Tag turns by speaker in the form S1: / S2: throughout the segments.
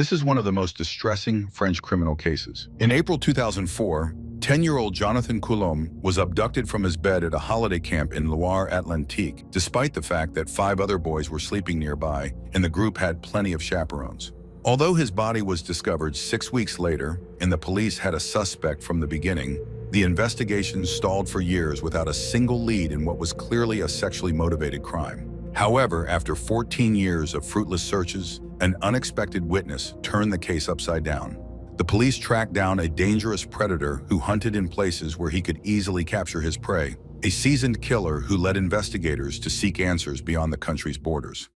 S1: This is one of the most distressing French criminal cases. In April 2004, 10-year-old Jonathan Coulombe was abducted from his bed at a holiday camp in Loire-Atlantique, despite the fact that 5 other boys were sleeping nearby and the group had plenty of chaperones. Although his body was discovered 6 weeks later and the police had a suspect from the beginning, the investigation stalled for years without a single lead in what was clearly a sexually motivated crime. However, after 14 years of fruitless searches, an unexpected witness turned the case upside down. The police tracked down a dangerous predator who hunted in places where he could easily capture his prey, a seasoned killer who led investigators to seek answers beyond the country's borders.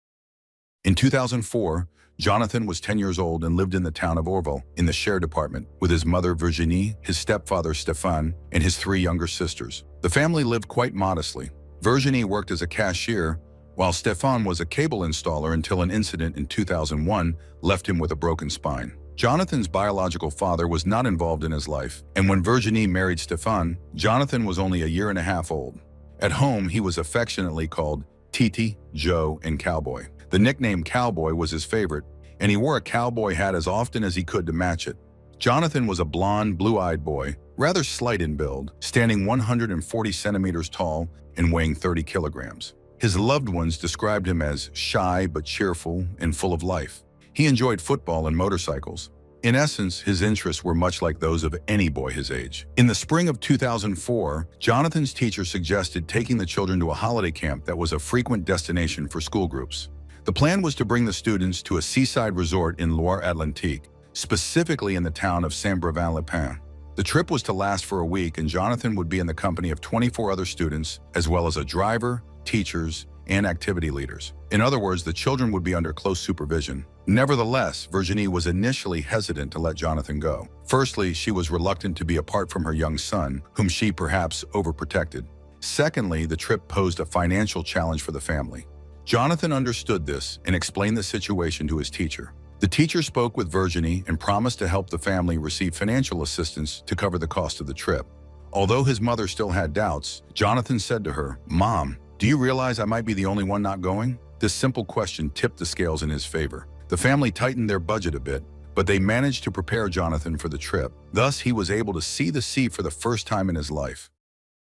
S1: In 2004, Jonathan was 10 years old and lived in the town of Orval in the Cher department with his mother Virginie, his stepfather Stéphane, and his 3 younger sisters. The family lived quite modestly. Virginie worked as a cashier, while Stéphane was a cable installer until an incident in 2001 left him with a broken spine. Jonathan's biological father was not involved in his life, and when Virginie married Stéphane, Jonathan was only a year and a half old. At home, he was affectionately called Titi, Joe, and Cowboy. The nickname Cowboy was his favorite, and he wore a cowboy hat as often as he could to match it. Jonathan was a blond, blue-eyed boy, rather slight in build, standing 140 centimeters tall and weighing 30 kilograms. His loved ones described him as shy but cheerful and full of life. He enjoyed football and motorcycles. In essence, his interests were much like those of any boy his age. In the spring of 2004, Jonathan's teacher suggested taking the children to a holiday camp that was a frequent destination for school groups. The plan was to bring the students to a seaside resort in Loire-Atlantique, specifically in the town of Saint-Brevin-les-Pins. The trip was to last for a week, and Jonathan would be in the company of 24 other students, as well as a driver, teachers, and activity leaders. In other words, the children would be under close supervision. Nevertheless, Virginie was initially hesitant to let Jonathan go. Firstly, she was reluctant to be apart from her young son, whom she perhaps overprotected. Secondly, the trip posed a financial challenge for the family. Jonathan understood this and explained the situation to his teacher. The teacher spoke with Virginie and promised to help the family receive financial assistance to cover the cost of the trip. Although his mother still had doubts, Jonathan said to her, "Mom, do you realize I might be the only one not going?" This simple question tipped the scales in his favor. The family tightened their budget a bit, but they managed to prepare Jonathan for the trip. Thus, he was able to see the sea for the first time in his life.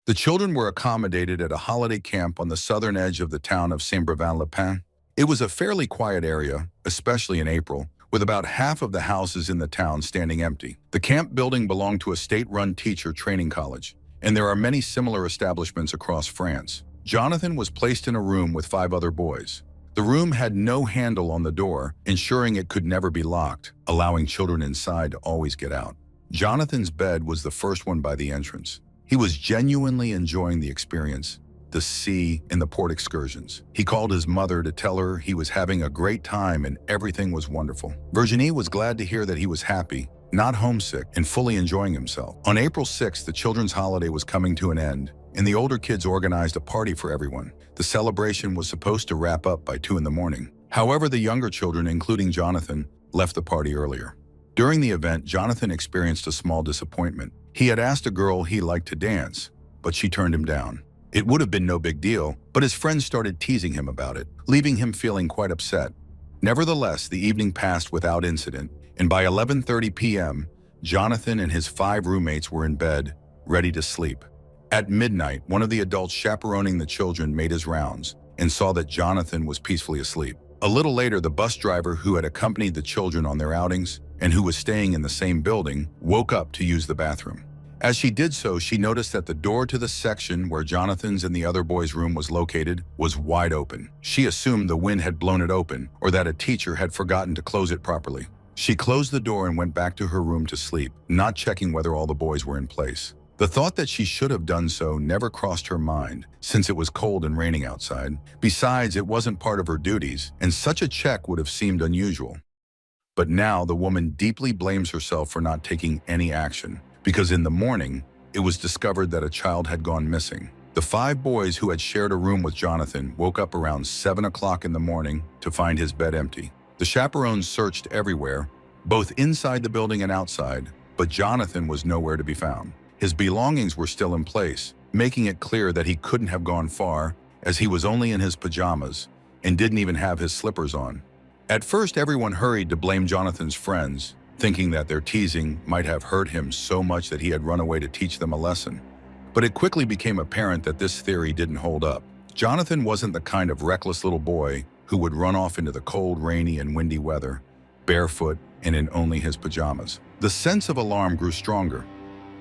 S1: The children were accommodated at a holiday camp on the southern edge of the town of Saint-Brevin-les-Pins. It was a fairly quiet area, especially in April, with about half of the houses in the town standing empty. The camp building belonged to a state-run teacher training college, and there are many similar establishments across France. Jonathan was placed in a room with 5 other boys. The room had no handle on the door, ensuring it could never be locked, allowing children inside to always get out. Jonathan's bed was the first one by the entrance. He was genuinely enjoying the experience, the sea and the port excursions. He called his mother to tell her he was having a great time and everything was wonderful. Virginie was glad to hear that he was happy, not homesick, and fully enjoying himself. On April 6th, the children's holiday was coming to an end, and the older kids organized a party for everyone. The celebration was supposed to wrap up by 2 in the morning. However, the younger children, including Jonathan, left the party earlier. During the event, Jonathan experienced a small disappointment. He had asked a girl he liked to dance, but she turned him down. It would have been no big deal, but his friends started teasing him about it, leaving him feeling quite upset. Nevertheless, the evening passed without incident, and by 11:30 p.m., Jonathan and his 5 roommates were in bed, ready to sleep. At midnight, one of the adults chaperoning the children made his rounds and saw that Jonathan was peacefully asleep. A little later, the bus driver who had accompanied the children on their outings and who was staying in the same building woke up to use the bathroom. As she did so, she noticed that the door to the section where Jonathan's and the other boys' room was located was wide open. She assumed the wind had blown it open or that a teacher had forgotten to close it properly. She closed the door and went back to her room to sleep, not checking whether all the boys were in place. The thought that she should have done so never crossed her mind, since it was cold and raining outside. Besides, it wasn't part of her duties, and such a check would have seemed unusual. But now the woman deeply blames herself for not taking any action, because in the morning, it was discovered that a child had gone missing. The 5 boys who had shared a room with Jonathan woke up around 7 o'clock in the morning to find his bed empty. The chaperones searched everywhere, both inside the building and outside, but Jonathan was nowhere to be found. His belongings were still in place, making it clear that he couldn't have gone far, as he was only in his pajamas and didn't even have his slippers on. At first, everyone hurried to blame Jonathan's friends, thinking that their teasing might have hurt him so much that he had run away to teach them a lesson. But it quickly became apparent that this theory didn't hold up. Jonathan wasn't the kind of reckless little boy who would run off into the cold, rainy, and windy weather, barefoot and in only his pajamas. The sense of alarm grew stronger.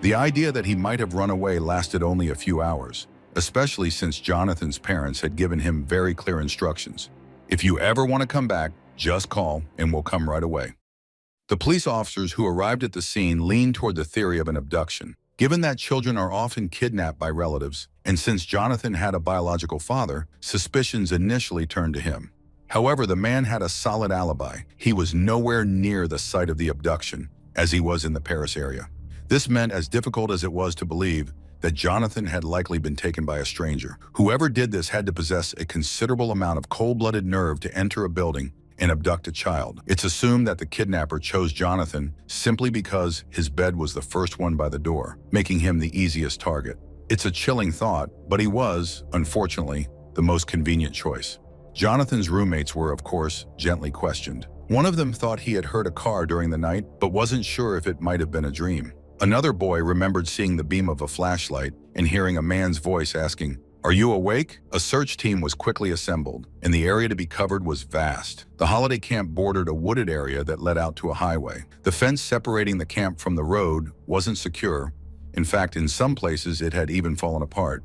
S1: The idea that he might have run away lasted only a few hours, especially since Jonathan's parents had given him very clear instructions. If you ever want to come back, just call and we'll come right away. The police officers who arrived at the scene leaned toward the theory of an abduction. Given that children are often kidnapped by relatives, and since Jonathan had a biological father, suspicions initially turned to him. However, the man had a solid alibi. He was nowhere near the site of the abduction, as he was in the Paris area. This meant, as difficult as it was to believe, that Jonathan had likely been taken by a stranger. Whoever did this had to possess a considerable amount of cold-blooded nerve to enter a building and abduct a child. It's assumed that the kidnapper chose Jonathan simply because his bed was the first one by the door, making him the easiest target. It's a chilling thought, but he was, unfortunately, the most convenient choice. Jonathan's roommates were, of course, gently questioned. One of them thought he had heard a car during the night, but wasn't sure if it might have been a dream. Another boy remembered seeing the beam of a flashlight and hearing a man's voice asking, "Are you awake?" A search team was quickly assembled, and the area to be covered was vast. The holiday camp bordered a wooded area that led out to a highway. The fence separating the camp from the road wasn't secure. In fact, in some places it had even fallen apart.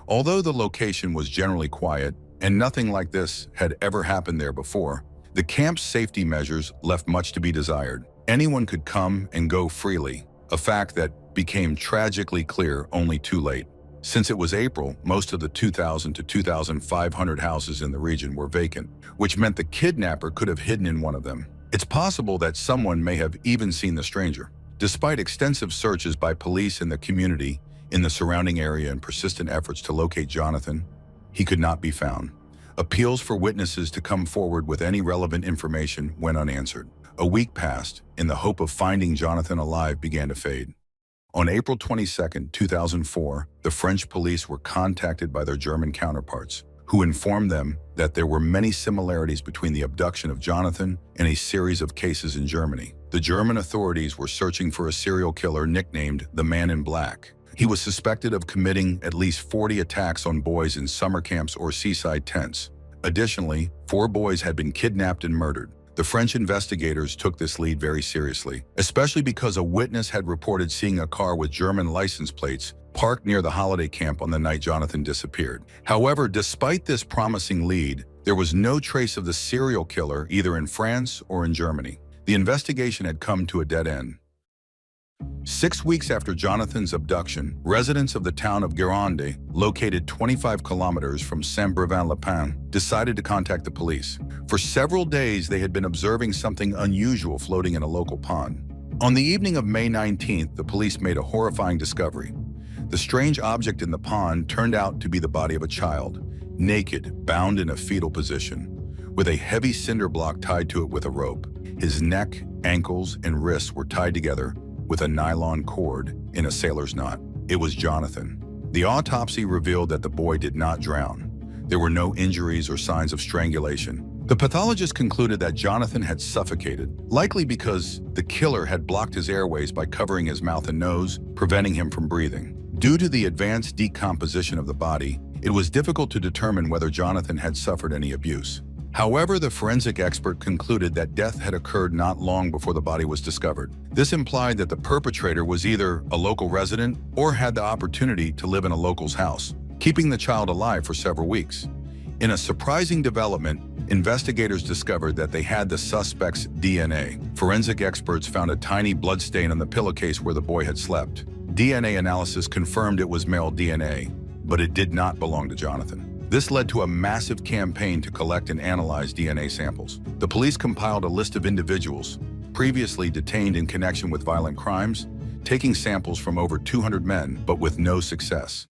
S1: Although the location was generally quiet, and nothing like this had ever happened there before, the camp's safety measures left much to be desired. Anyone could come and go freely, a fact that became tragically clear only too late. Since it was April, most of the 2,000 to 2,500 houses in the region were vacant, which meant the kidnapper could have hidden in one of them. It's possible that someone may have even seen the stranger. Despite extensive searches by police and the community in the surrounding area and persistent efforts to locate Jonathan, he could not be found. Appeals for witnesses to come forward with any relevant information went unanswered. A week passed, and the hope of finding Jonathan alive began to fade. On April 22, 2004, the French police were contacted by their German counterparts, who informed them that there were many similarities between the abduction of Jonathan and a series of cases in Germany. The German authorities were searching for a serial killer nicknamed the Man in Black. He was suspected of committing at least 40 attacks on boys in summer camps or seaside tents. Additionally, 4 boys had been kidnapped and murdered. The French investigators took this lead very seriously, especially because a witness had reported seeing a car with German license plates parked near the holiday camp on the night Jonathan disappeared. However, despite this promising lead, there was no trace of the serial killer either in France or in Germany. The investigation had come to a dead end. 6 weeks after Jonathan's abduction, residents of the town of Guérande, located 25 kilometers from Saint-Brevin-les-Pins, decided to contact the police. For several days, they had been observing something unusual floating in a local pond. On the evening of May 19th, the police made a horrifying discovery. The strange object in the pond turned out to be the body of a child, naked, bound in a fetal position, with a heavy cinder block tied to it with a rope. His neck, ankles, and wrists were tied together with a nylon cord in a sailor's knot. It was Jonathan. The autopsy revealed that the boy did not drown. There were no injuries or signs of strangulation. The pathologist concluded that Jonathan had suffocated, likely because the killer had blocked his airways by covering his mouth and nose, preventing him from breathing. Due to the advanced decomposition of the body, it was difficult to determine whether Jonathan had suffered any abuse. However, the forensic expert concluded that death had occurred not long before the body was discovered. This implied that the perpetrator was either a local resident or had the opportunity to live in a local's house, keeping the child alive for several weeks. In a surprising development, investigators discovered that they had the suspect's DNA. Forensic experts found a tiny blood stain on the pillowcase where the boy had slept. DNA analysis confirmed it was male DNA, but it did not belong to Jonathan. This led to a massive campaign to collect and analyze DNA samples. The police compiled a list of individuals previously detained in connection with violent crimes, taking samples from over 200 men, but with no success.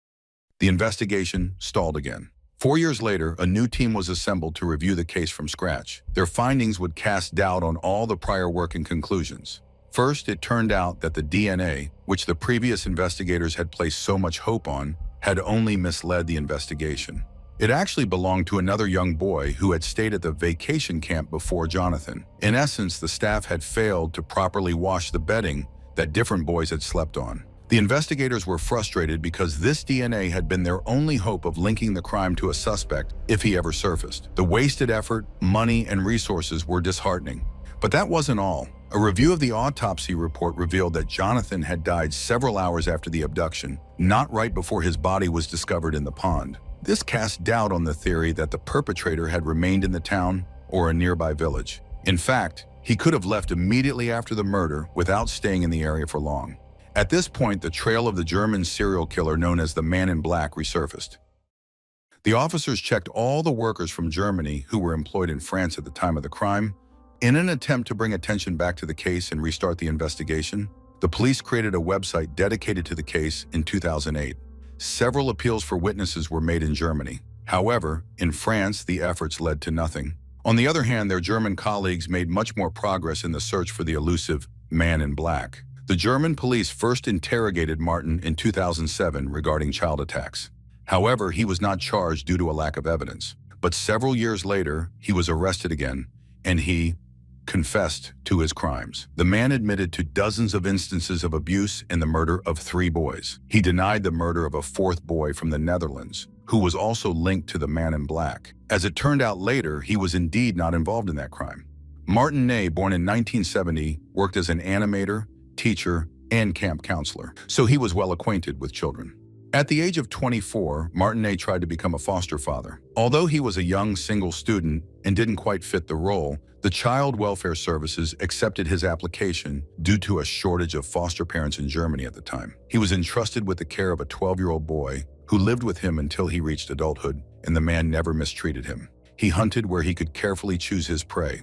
S1: The investigation stalled again. 4 years later, a new team was assembled to review the case from scratch. Their findings would cast doubt on all the prior work and conclusions. First, it turned out that the DNA, which the previous investigators had placed so much hope on, had only misled the investigation. It actually belonged to another young boy who had stayed at the vacation camp before Jonathan. In essence, the staff had failed to properly wash the bedding that different boys had slept on. The investigators were frustrated because this DNA had been their only hope of linking the crime to a suspect if he ever surfaced. The wasted effort, money, and resources were disheartening. But that wasn't all. A review of the autopsy report revealed that Jonathan had died several hours after the abduction, not right before his body was discovered in the pond. This cast doubt on the theory that the perpetrator had remained in the town or a nearby village. In fact, he could have left immediately after the murder without staying in the area for long. At this point, the trail of the German serial killer known as the Man in Black resurfaced. The officers checked all the workers from Germany who were employed in France at the time of the crime. In an attempt to bring attention back to the case and restart the investigation, the police created a website dedicated to the case in 2008. Several appeals for witnesses were made in Germany. However, in France, the efforts led to nothing. On the other hand, their German colleagues made much more progress in the search for the elusive Man in Black. The German police first interrogated Martin in 2007 regarding child attacks. However, he was not charged due to a lack of evidence. But several years later, he was arrested again, and he confessed to his crimes. The man admitted to dozens of instances of abuse and the murder of 3 boys. He denied the murder of a 4th boy from the Netherlands, who was also linked to the Man in Black. As it turned out later, he was indeed not involved in that crime. Martin Ney, born in 1970, worked as an animator, teacher, and camp counselor, so he was well acquainted with children. At the age of 24, Martin Ney tried to become a foster father. Although he was a young single student and didn't quite fit the role, the Child Welfare Services accepted his application due to a shortage of foster parents in Germany at the time. He was entrusted with the care of a 12-year-old boy who lived with him until he reached adulthood, and the man never mistreated him. He hunted where he could carefully choose his prey.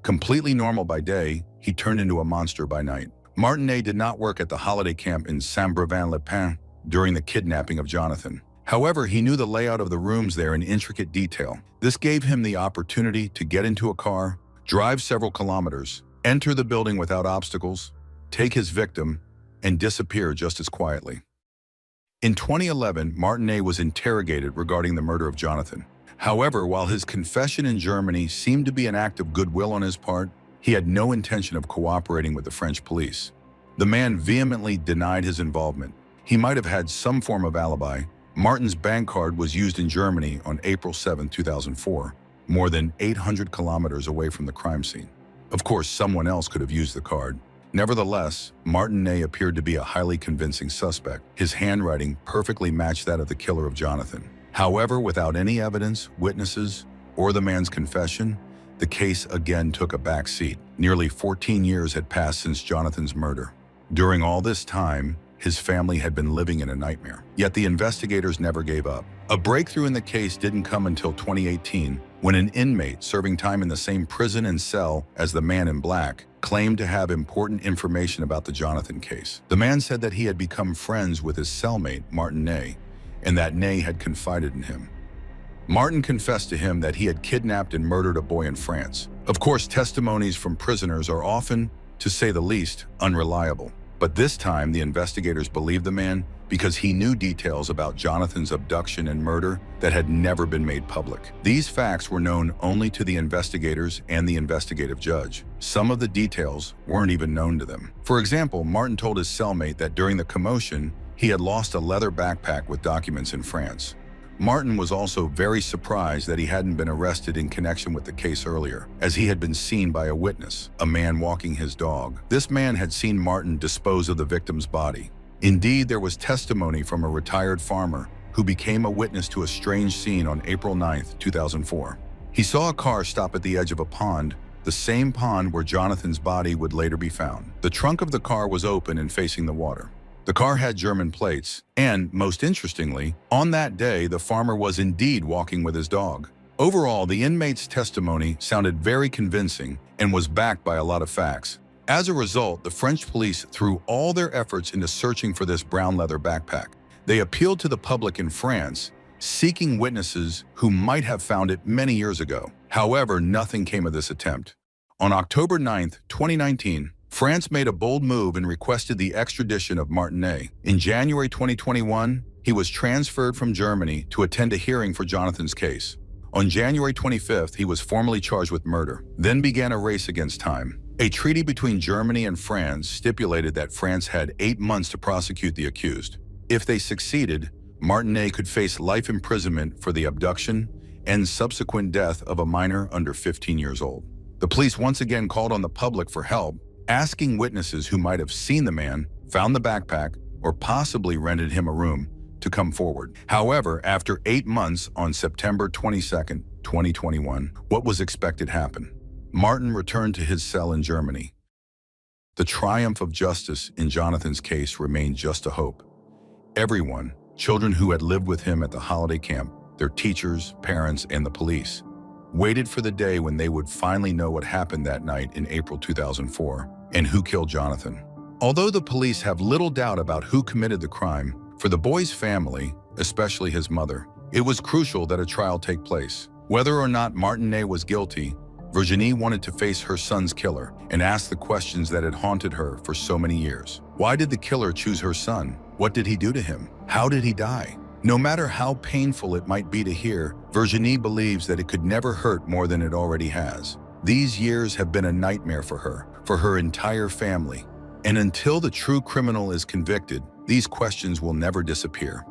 S1: Completely normal by day, he turned into a monster by night. Martin Ney did not work at the holiday camp in Saint-Brevin-les-Pins during the kidnapping of Jonathan. However, he knew the layout of the rooms there in intricate detail. This gave him the opportunity to get into a car, drive several kilometers, enter the building without obstacles, take his victim, and disappear just as quietly. In 2011, Martin Ney was interrogated regarding the murder of Jonathan. However, while his confession in Germany seemed to be an act of goodwill on his part, he had no intention of cooperating with the French police. The man vehemently denied his involvement. He might have had some form of alibi. Martin's bank card was used in Germany on April 7, 2004, more than 800 kilometers away from the crime scene. Of course, someone else could have used the card. Nevertheless, Martin Ney appeared to be a highly convincing suspect. His handwriting perfectly matched that of the killer of Jonathan. However, without any evidence, witnesses, or the man's confession, the case again took a back seat. Nearly 14 years had passed since Jonathan's murder. During all this time, his family had been living in a nightmare. Yet the investigators never gave up. A breakthrough in the case didn't come until 2018, when an inmate serving time in the same prison and cell as the Man in Black claimed to have important information about the Jonathan case. The man said that he had become friends with his cellmate, Martin Ney, and that Ney had confided in him. Martin confessed to him that he had kidnapped and murdered a boy in France. Of course, testimonies from prisoners are often, to say the least, unreliable. But this time, the investigators believed the man because he knew details about Jonathan's abduction and murder that had never been made public. These facts were known only to the investigators and the investigative judge. Some of the details weren't even known to them. For example, Martin told his cellmate that during the commotion, he had lost a leather backpack with documents in France. Martin was also very surprised that he hadn't been arrested in connection with the case earlier, as he had been seen by a witness, a man walking his dog. This man had seen Martin dispose of the victim's body. Indeed, there was testimony from a retired farmer who became a witness to a strange scene on April 9, 2004. He saw a car stop at the edge of a pond, the same pond where Jonathan's body would later be found. The trunk of the car was open and facing the water. The car had German plates, and, most interestingly, on that day, the farmer was indeed walking with his dog. Overall, the inmate's testimony sounded very convincing and was backed by a lot of facts. As a result, the French police threw all their efforts into searching for this brown leather backpack. They appealed to the public in France, seeking witnesses who might have found it many years ago. However, nothing came of this attempt. On October 9, 2019, France made a bold move and requested the extradition of Martin Ney. In January 2021, He was transferred from Germany to attend a hearing for Jonathan's case. On January 25th, he was formally charged with murder. Then began a race against time. A treaty between Germany and France stipulated that France had 8 months to prosecute the accused. If they succeeded, Martinet could face life imprisonment for the abduction and subsequent death of a minor under 15 years old. The police once again called on the public for help, asking witnesses who might have seen the man, found the backpack, or possibly rented him a room to come forward. However, after 8 months, on September 22, 2021, what was expected happened. Martin returned to his cell in Germany. The triumph of justice in Jonathan's case remained just a hope. Everyone, children who had lived with him at the holiday camp, their teachers, parents, and the police, waited for the day when they would finally know what happened that night in April 2004 and who killed Jonathan. Although the police have little doubt about who committed the crime, for the boy's family, especially his mother, it was crucial that a trial take place. Whether or not Martinet was guilty, Virginie wanted to face her son's killer and ask the questions that had haunted her for so many years. Why did the killer choose her son? What did he do to him? How did he die? No matter how painful it might be to hear, Virginie believes that it could never hurt more than it already has. These years have been a nightmare for her entire family. And until the true criminal is convicted, these questions will never disappear.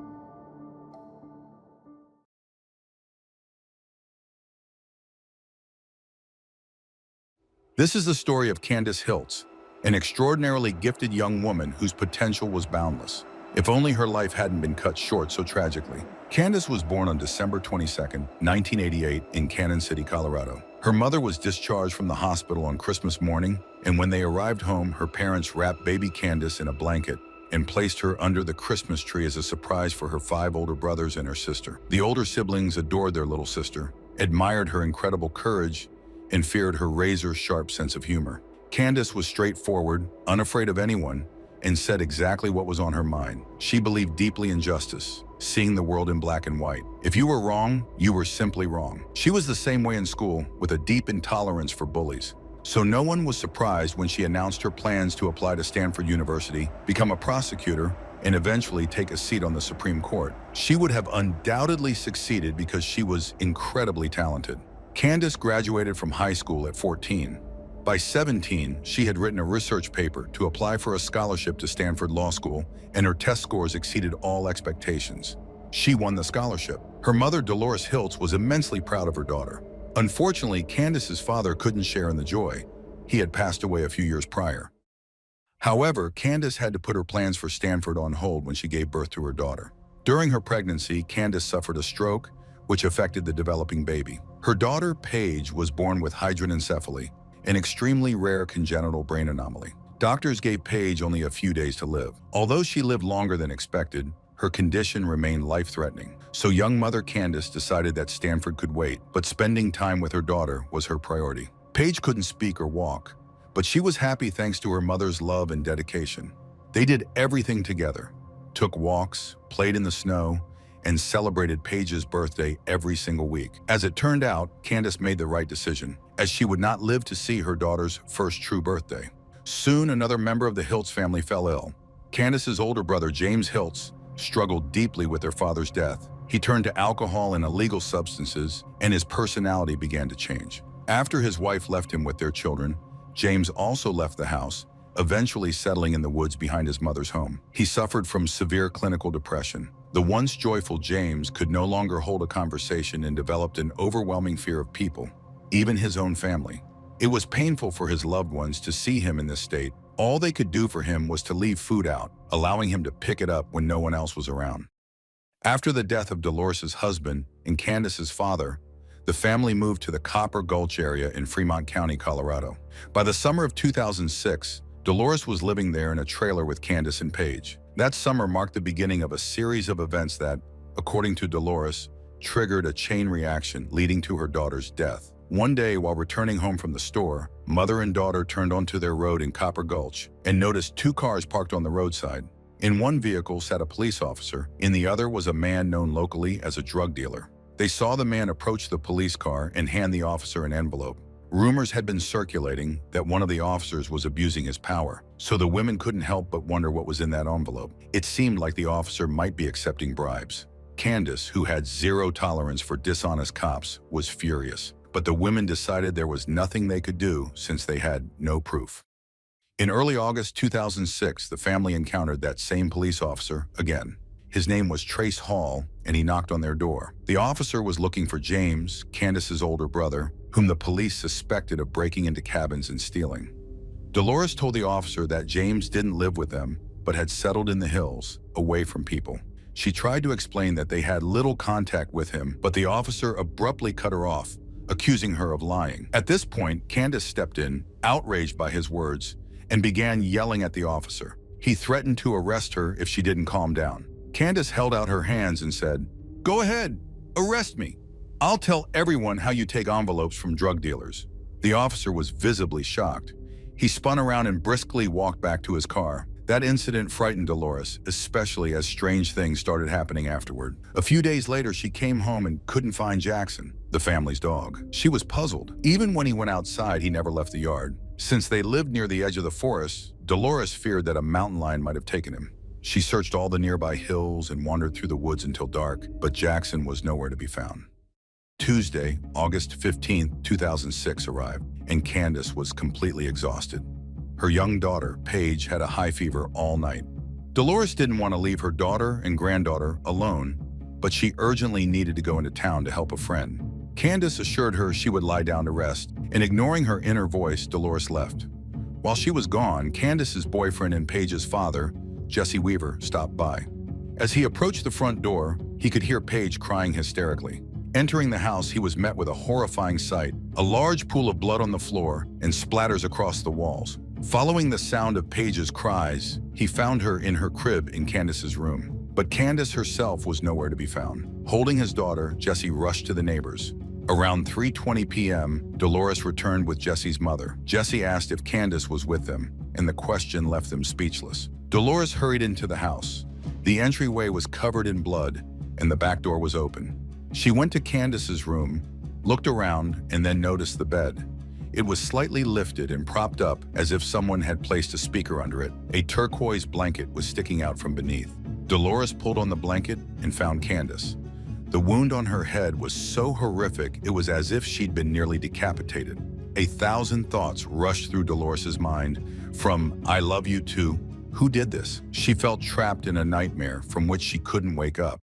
S1: This is the story of Candace Hiltz, an extraordinarily gifted young woman whose potential was boundless. If only her life hadn't been cut short so tragically. Candace was born on December 22, 1988 in Cannon City, Colorado. Her mother was discharged from the hospital on Christmas morning, and when they arrived home, her parents wrapped baby Candace in a blanket and placed her under the Christmas tree as a surprise for her 5 older brothers and her sister. The older siblings adored their little sister, admired her incredible courage, and feared her razor-sharp sense of humor. Candace was straightforward, unafraid of anyone, and said exactly what was on her mind. She believed deeply in justice, seeing the world in black and white. If you were wrong, you were simply wrong. She was the same way in school, with a deep intolerance for bullies. So no one was surprised when she announced her plans to apply to Stanford University, become a prosecutor, and eventually take a seat on the Supreme Court. She would have undoubtedly succeeded because she was incredibly talented. Candace graduated from high school at 14. By 17, she had written a research paper to apply for a scholarship to Stanford Law School, and her test scores exceeded all expectations. She won the scholarship. Her mother, Dolores Hiltz, was immensely proud of her daughter. Unfortunately, Candace's father couldn't share in the joy. He had passed away a few years prior. However, Candace had to put her plans for Stanford on hold when she gave birth to her daughter. During her pregnancy, Candace suffered a stroke, which affected the developing baby. Her daughter, Paige, was born with hydranencephaly, an extremely rare congenital brain anomaly. Doctors gave Paige only a few days to live. Although she lived longer than expected, her condition remained life-threatening. So young mother Candace decided that Stanford could wait, but spending time with her daughter was her priority. Paige couldn't speak or walk, but she was happy thanks to her mother's love and dedication. They did everything together, took walks, played in the snow, and celebrated Paige's birthday every single week. As it turned out, Candace made the right decision, as she would not live to see her daughter's first true birthday. Soon, another member of the Hiltz family fell ill. Candace's older brother, James Hiltz, struggled deeply with their father's death. He turned to alcohol and illegal substances, and his personality began to change. After his wife left him with their children, James also left the house, eventually settling in the woods behind his mother's home. He suffered from severe clinical depression. The once joyful James could no longer hold a conversation and developed an overwhelming fear of people, even his own family. It was painful for his loved ones to see him in this state. All they could do for him was to leave food out, allowing him to pick it up when no one else was around. After the death of Dolores' husband and Candace's father, the family moved to the Copper Gulch area in Fremont County, Colorado. By the summer of 2006, Dolores was living there in a trailer with Candace and Paige. That summer marked the beginning of a series of events that, according to Dolores, triggered a chain reaction leading to her daughter's death. One day, while returning home from the store, mother and daughter turned onto their road in Copper Gulch and noticed 2 cars parked on the roadside. In one vehicle sat a police officer, in the other was a man known locally as a drug dealer. They saw the man approach the police car and hand the officer an envelope. Rumors had been circulating that one of the officers was abusing his power, so the women couldn't help but wonder what was in that envelope. It seemed like the officer might be accepting bribes. Candace, who had zero tolerance for dishonest cops, was furious, but the women decided there was nothing they could do since they had no proof. In early August 2006, the family encountered that same police officer again. His name was Trace Hall, and he knocked on their door. The officer was looking for James, Candace's older brother, whom the police suspected of breaking into cabins and stealing. Dolores told the officer that James didn't live with them, but had settled in the hills, away from people. She tried to explain that they had little contact with him, but the officer abruptly cut her off, accusing her of lying. At this point, Candace stepped in, outraged by his words, and began yelling at the officer. He threatened to arrest her if she didn't calm down. Candace held out her hands and said, "Go ahead, arrest me. I'll tell everyone how you take envelopes from drug dealers." The officer was visibly shocked. He spun around and briskly walked back to his car. That incident frightened Dolores, especially as strange things started happening afterward. A few days later, she came home and couldn't find Jackson, the family's dog. She was puzzled. Even when he went outside, he never left the yard. Since they lived near the edge of the forest, Dolores feared that a mountain lion might have taken him. She searched all the nearby hills and wandered through the woods until dark, but Jackson was nowhere to be found. Tuesday, August 15, 2006 arrived, and Candace was completely exhausted. Her young daughter, Paige, had a high fever all night. Dolores didn't want to leave her daughter and granddaughter alone, but she urgently needed to go into town to help a friend. Candace assured her she would lie down to rest, and ignoring her inner voice, Dolores left. While she was gone, Candace's boyfriend and Paige's father, Jesse Weaver, stopped by. As he approached the front door, he could hear Paige crying hysterically. Entering the house, he was met with a horrifying sight: a large pool of blood on the floor and splatters across the walls. Following the sound of Paige's cries, he found her in her crib in Candace's room. But Candace herself was nowhere to be found. Holding his daughter, Jesse rushed to the neighbors. Around 3:20 p.m., Dolores returned with Jesse's mother. Jesse asked if Candace was with them, and the question left them speechless. Dolores hurried into the house. The entryway was covered in blood, and the back door was open. She went to Candace's room, looked around, and then noticed the bed. It was slightly lifted and propped up as if someone had placed a speaker under it. A turquoise blanket was sticking out from beneath. Dolores pulled on the blanket and found Candace. The wound on her head was so horrific it was as if she'd been nearly decapitated. 1,000 thoughts rushed through Dolores's mind, from "I love you" to "Who did this?" She felt trapped in a nightmare from which she couldn't wake up.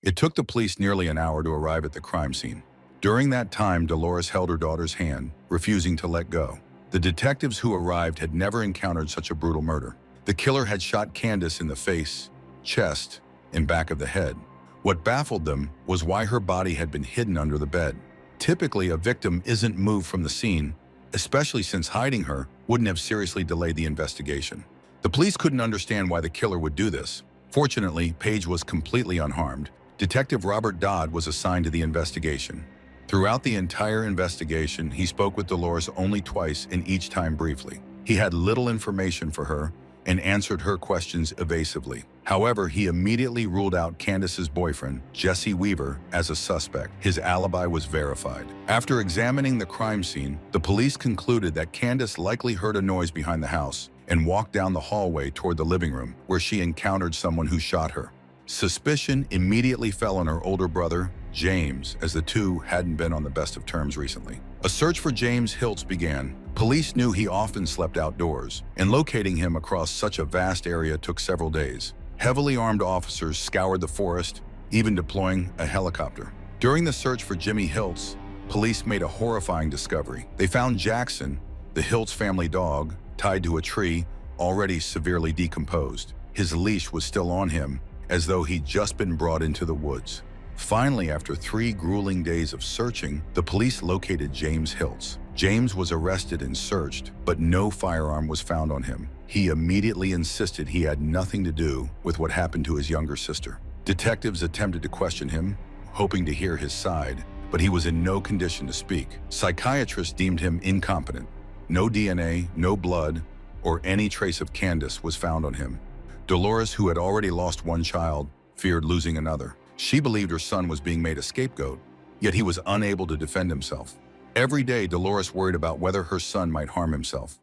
S1: It took the police nearly an hour to arrive at the crime scene. During that time, Dolores held her daughter's hand, refusing to let go. The detectives who arrived had never encountered such a brutal murder. The killer had shot Candace in the face, chest, and back of the head. What baffled them was why her body had been hidden under the bed. Typically, a victim isn't moved from the scene, especially since hiding her wouldn't have seriously delayed the investigation. The police couldn't understand why the killer would do this. Fortunately, Paige was completely unharmed. Detective Robert Dodd was assigned to the investigation. Throughout the entire investigation, he spoke with Dolores only twice, and each time briefly. He had little information for her and answered her questions evasively. However, he immediately ruled out Candace's boyfriend, Jesse Weaver, as a suspect. His alibi was verified. After examining the crime scene, the police concluded that Candace likely heard a noise behind the house and walked down the hallway toward the living room, where she encountered someone who shot her. Suspicion immediately fell on her older brother, James, as the two hadn't been on the best of terms recently. A search for James Hiltz began. Police knew he often slept outdoors, and locating him across such a vast area took several days. Heavily armed officers scoured the forest, even deploying a helicopter. During the search for Jimmy Hiltz, police made a horrifying discovery. They found Jackson, the Hiltz family dog, tied to a tree, already severely decomposed. His leash was still on him, as though he'd just been brought into the woods. Finally, after 3 grueling days of searching, the police located James Hiltz. James was arrested and searched, but no firearm was found on him. He immediately insisted he had nothing to do with what happened to his younger sister. Detectives attempted to question him, hoping to hear his side, but he was in no condition to speak. Psychiatrists deemed him incompetent. No DNA, no blood, or any trace of Candace was found on him. Dolores, who had already lost one child, feared losing another. She believed her son was being made a scapegoat, yet he was unable to defend himself. Every day, Dolores worried about whether her son might harm himself.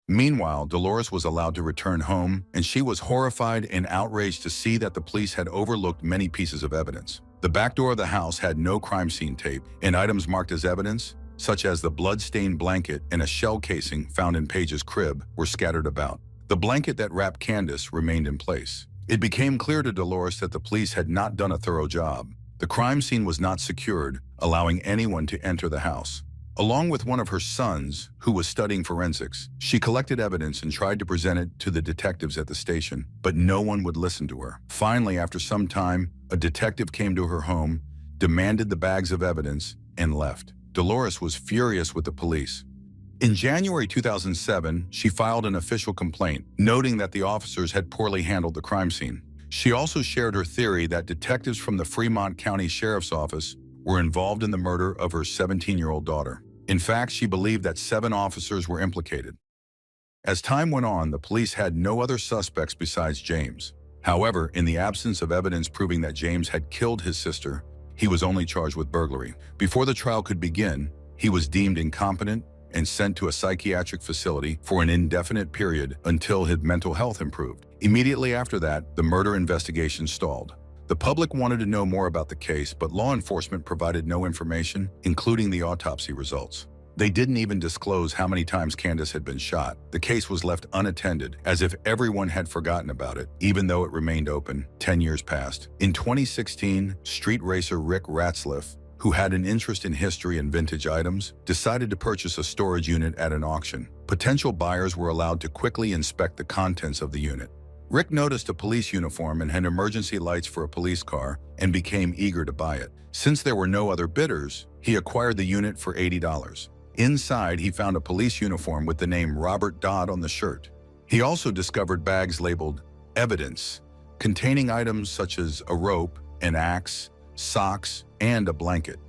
S1: Meanwhile, Dolores was allowed to return home, and she was horrified and outraged to see that the police had overlooked many pieces of evidence. The back door of the house had no crime scene tape, and items marked as evidence, such as the blood-stained blanket and a shell casing found in Paige's crib, were scattered about. The blanket that wrapped Candace remained in place. It became clear to Dolores that the police had not done a thorough job. The crime scene was not secured, allowing anyone to enter the house. Along with one of her sons, who was studying forensics, she collected evidence and tried to present it to the detectives at the station, but no one would listen to her. Finally, after some time, a detective came to her home, demanded the bags of evidence, and left. Dolores was furious with the police. In January 2007, she filed an official complaint, noting that the officers had poorly handled the crime scene. She also shared her theory that detectives from the Fremont County Sheriff's Office were involved in the murder of her 17-year-old daughter. In fact, she believed that 7 officers were implicated. As time went on, the police had no other suspects besides James. However, in the absence of evidence proving that James had killed his sister, he was only charged with burglary. Before the trial could begin, he was deemed incompetent and sent to a psychiatric facility for an indefinite period until his mental health improved. Immediately after that, the murder investigation stalled. The public wanted to know more about the case, but law enforcement provided no information, including the autopsy results. They didn't even disclose how many times Candace had been shot. The case was left unattended, as if everyone had forgotten about it, even though it remained open. 10 years passed. In 2016, street racer Rick Ratzliff, who had an interest in history and vintage items, decided to purchase a storage unit at an auction. Potential buyers were allowed to quickly inspect the contents of the unit. Rick noticed a police uniform and had emergency lights for a police car and became eager to buy it. Since there were no other bidders, he acquired the unit for $80. Inside, he found a police uniform with the name Robert Dodd on the shirt. He also discovered bags labeled evidence, containing items such as a rope, an axe, socks, and a blanket.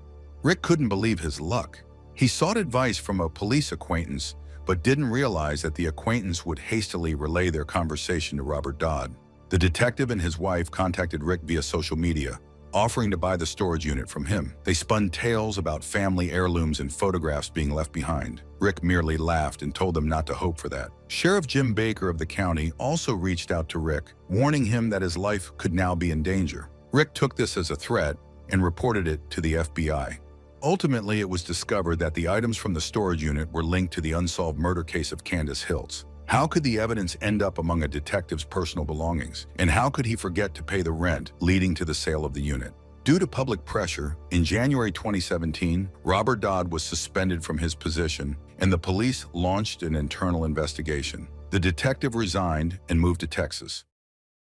S1: Rick couldn't believe his luck. He sought advice from a police acquaintance, but didn't realize that the acquaintance would hastily relay their conversation to Robert Dodd. The detective and his wife contacted Rick via social media, offering to buy the storage unit from him. They spun tales about family heirlooms and photographs being left behind. Rick merely laughed and told them not to hope for that. Sheriff Jim Baker of the county also reached out to Rick, warning him that his life could now be in danger. Rick took this as a threat and reported it to the FBI. Ultimately, it was discovered that the items from the storage unit were linked to the unsolved murder case of Candace Hiltz. How could the evidence end up among a detective's personal belongings? And how could he forget to pay the rent, leading to the sale of the unit? Due to public pressure, in January 2017, Robert Dodd was suspended from his position, and the police launched an internal investigation. The detective resigned and moved to Texas.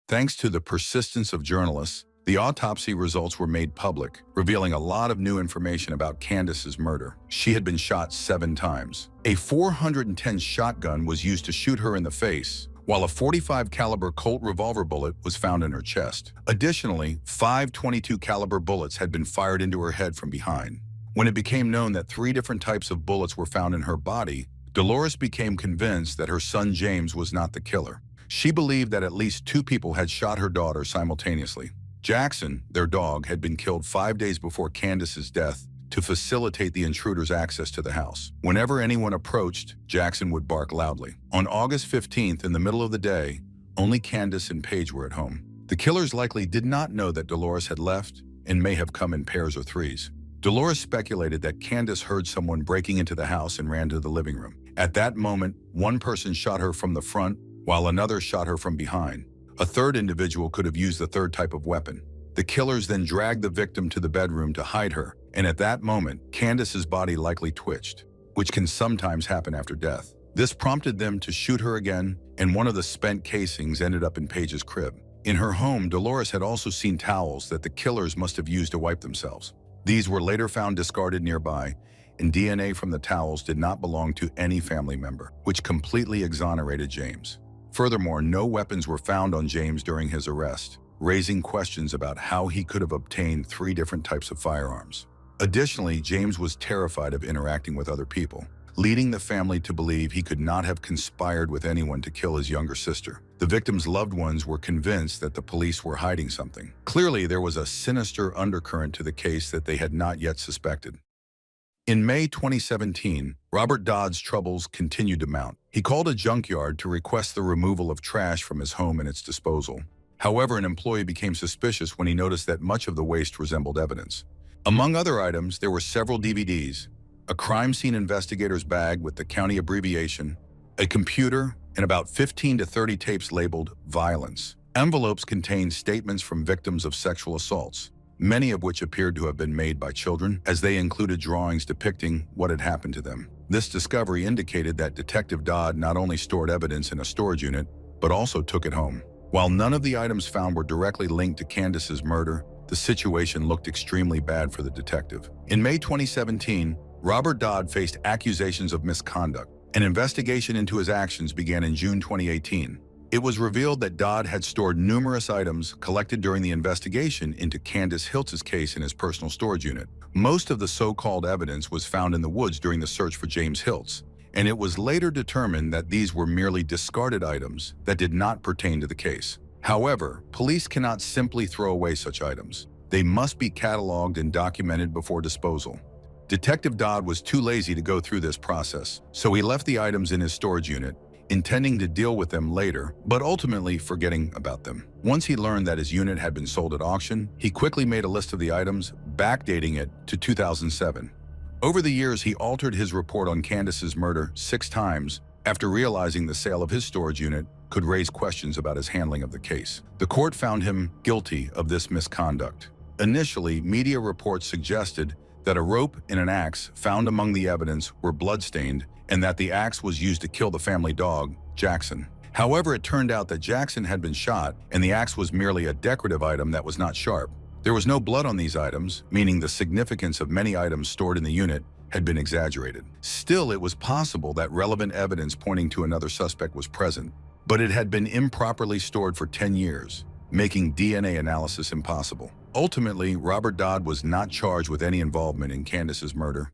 S1: Thanks to the persistence of journalists, the autopsy results were made public, revealing a lot of new information about Candace's murder. She had been shot 7 times. A .410 shotgun was used to shoot her in the face, while a .45 caliber Colt revolver bullet was found in her chest. Additionally, 5 .22 caliber bullets had been fired into her head from behind. When it became known that 3 different types of bullets were found in her body, Dolores became convinced that her son James was not the killer. She believed that at least 2 people had shot her daughter simultaneously. Jackson, their dog, had been killed 5 days before Candace's death to facilitate the intruder's access to the house. Whenever anyone approached, Jackson would bark loudly. On August 15th, in the middle of the day, only Candace and Paige were at home. The killers likely did not know that Dolores had left and may have come in pairs or threes. Dolores speculated that Candace heard someone breaking into the house and ran to the living room. At that moment, one person shot her from the front, while another shot her from behind. A third individual could have used the third type of weapon. The killers then dragged the victim to the bedroom to hide her, and at that moment, Candace's body likely twitched, which can sometimes happen after death. This prompted them to shoot her again, and one of the spent casings ended up in Paige's crib. In her home, Dolores had also seen towels that the killers must have used to wipe themselves. These were later found discarded nearby, and DNA from the towels did not belong to any family member, which completely exonerated James. Furthermore, no weapons were found on James during his arrest, raising questions about how he could have obtained 3 different types of firearms. Additionally, James was terrified of interacting with other people, leading the family to believe he could not have conspired with anyone to kill his younger sister. The victim's loved ones were convinced that the police were hiding something. Clearly, there was a sinister undercurrent to the case that they had not yet suspected. In May 2017, Robert Dodd's troubles continued to mount. He called a junkyard to request the removal of trash from his home and its disposal. However, an employee became suspicious when he noticed that much of the waste resembled evidence. Among other items, there were several DVDs, a crime scene investigator's bag with the county abbreviation, a computer, and about 15 to 30 tapes labeled violence. Envelopes contained statements from victims of sexual assaults, many of which appeared to have been made by children, as they included drawings depicting what had happened to them. This discovery indicated that Detective Dodd not only stored evidence in a storage unit, but also took it home. While none of the items found were directly linked to Candace's murder, the situation looked extremely bad for the detective. In May 2017, Robert Dodd faced accusations of misconduct. An investigation into his actions began in June 2018. It was revealed that Dodd had stored numerous items collected during the investigation into Candace Hiltz's case in his personal storage unit. Most of the so-called evidence was found in the woods during the search for James Hiltz, and it was later determined that these were merely discarded items that did not pertain to the case. However, police cannot simply throw away such items. They must be cataloged and documented before disposal. Detective Dodd was too lazy to go through this process, so he left the items in his storage unit, intending to deal with them later, but ultimately forgetting about them. Once he learned that his unit had been sold at auction, he quickly made a list of the items, backdating it to 2007. Over the years, he altered his report on Candace's murder 6 times after realizing the sale of his storage unit could raise questions about his handling of the case. The court found him guilty of this misconduct. Initially, media reports suggested that a rope and an axe found among the evidence were bloodstained and that the axe was used to kill the family dog, Jackson. However, it turned out that Jackson had been shot and the axe was merely a decorative item that was not sharp. There was no blood on these items, meaning the significance of many items stored in the unit had been exaggerated. Still, it was possible that relevant evidence pointing to another suspect was present, but it had been improperly stored for 10 years, making DNA analysis impossible. Ultimately, Robert Dodd was not charged with any involvement in Candace's murder.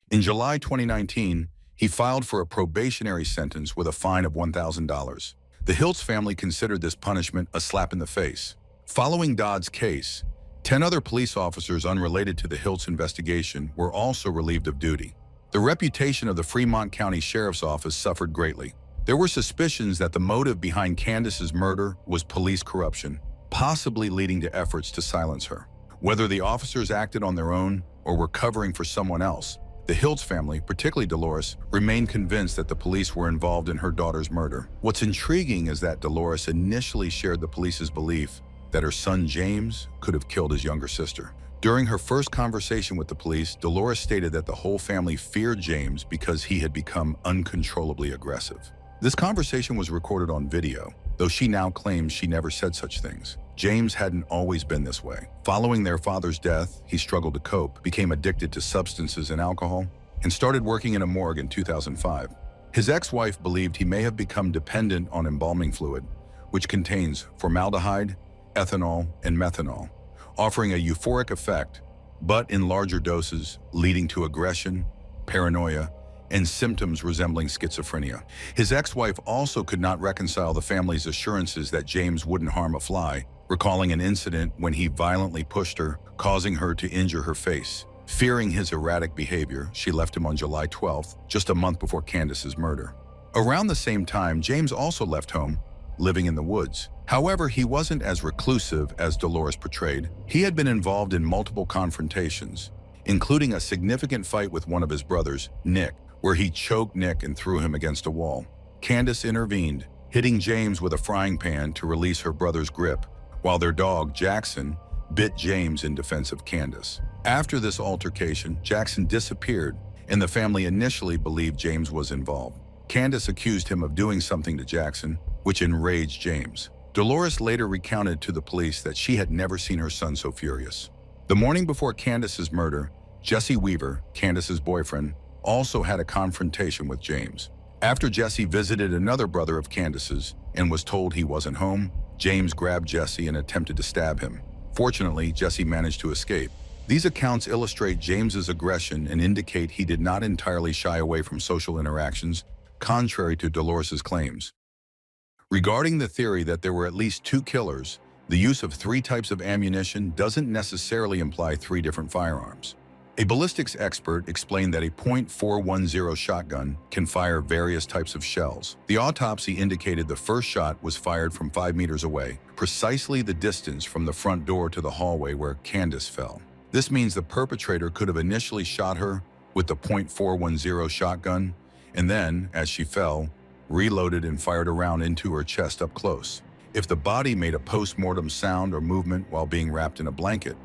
S1: In July 2019, he filed for a probationary sentence with a fine of $1,000. The Hiltz family considered this punishment a slap in the face. Following Dodd's case, 10 other police officers unrelated to the Hiltz investigation were also relieved of duty. The reputation of the Fremont County Sheriff's Office suffered greatly. There were suspicions that the motive behind Candace's murder was police corruption, possibly leading to efforts to silence her. Whether the officers acted on their own or were covering for someone else, the Hiltz family, particularly Dolores, remained convinced that the police were involved in her daughter's murder. What's intriguing is that Dolores initially shared the police's belief that her son James could have killed his younger sister. During her first conversation with the police, Dolores stated that the whole family feared James because he had become uncontrollably aggressive. This conversation was recorded on video, though she now claims she never said such things. James hadn't always been this way. Following their father's death, he struggled to cope, became addicted to substances and alcohol, and started working in a morgue in 2005. His ex-wife believed he may have become dependent on embalming fluid, which contains formaldehyde, ethanol, and methanol, offering a euphoric effect, but in larger doses, leading to aggression, paranoia, and symptoms resembling schizophrenia. His ex-wife also could not reconcile the family's assurances that James wouldn't harm a fly, recalling an incident when he violently pushed her, causing her to injure her face. Fearing his erratic behavior, she left him on July 12th, just a month before Candace's murder. Around the same time, James also left home, living in the woods. However, he wasn't as reclusive as Dolores portrayed. He had been involved in multiple confrontations, including a significant fight with one of his brothers, Nick, where he choked Nick and threw him against a wall. Candace intervened, hitting James with a frying pan to release her brother's grip, while their dog, Jackson, bit James in defense of Candace. After this altercation, Jackson disappeared, and the family initially believed James was involved. Candace accused him of doing something to Jackson, which enraged James. Dolores later recounted to the police that she had never seen her son so furious. The morning before Candace's murder, Jesse Weaver, Candace's boyfriend, also had a confrontation with James. After Jesse visited another brother of Candace's and was told he wasn't home, James grabbed Jesse and attempted to stab him. Fortunately, Jesse managed to escape. These accounts illustrate James's aggression and indicate he did not entirely shy away from social interactions, contrary to Dolores's claims. Regarding the theory that there were at least 2 killers, the use of 3 types of ammunition doesn't necessarily imply 3 different firearms. A ballistics expert explained that a .410 shotgun can fire various types of shells. The autopsy indicated the first shot was fired from 5 meters away, precisely the distance from the front door to the hallway where Candace fell. This means the perpetrator could have initially shot her with the .410 shotgun, and then, as she fell, reloaded and fired a round into her chest up close. If the body made a post-mortem sound or movement while being wrapped in a blanket,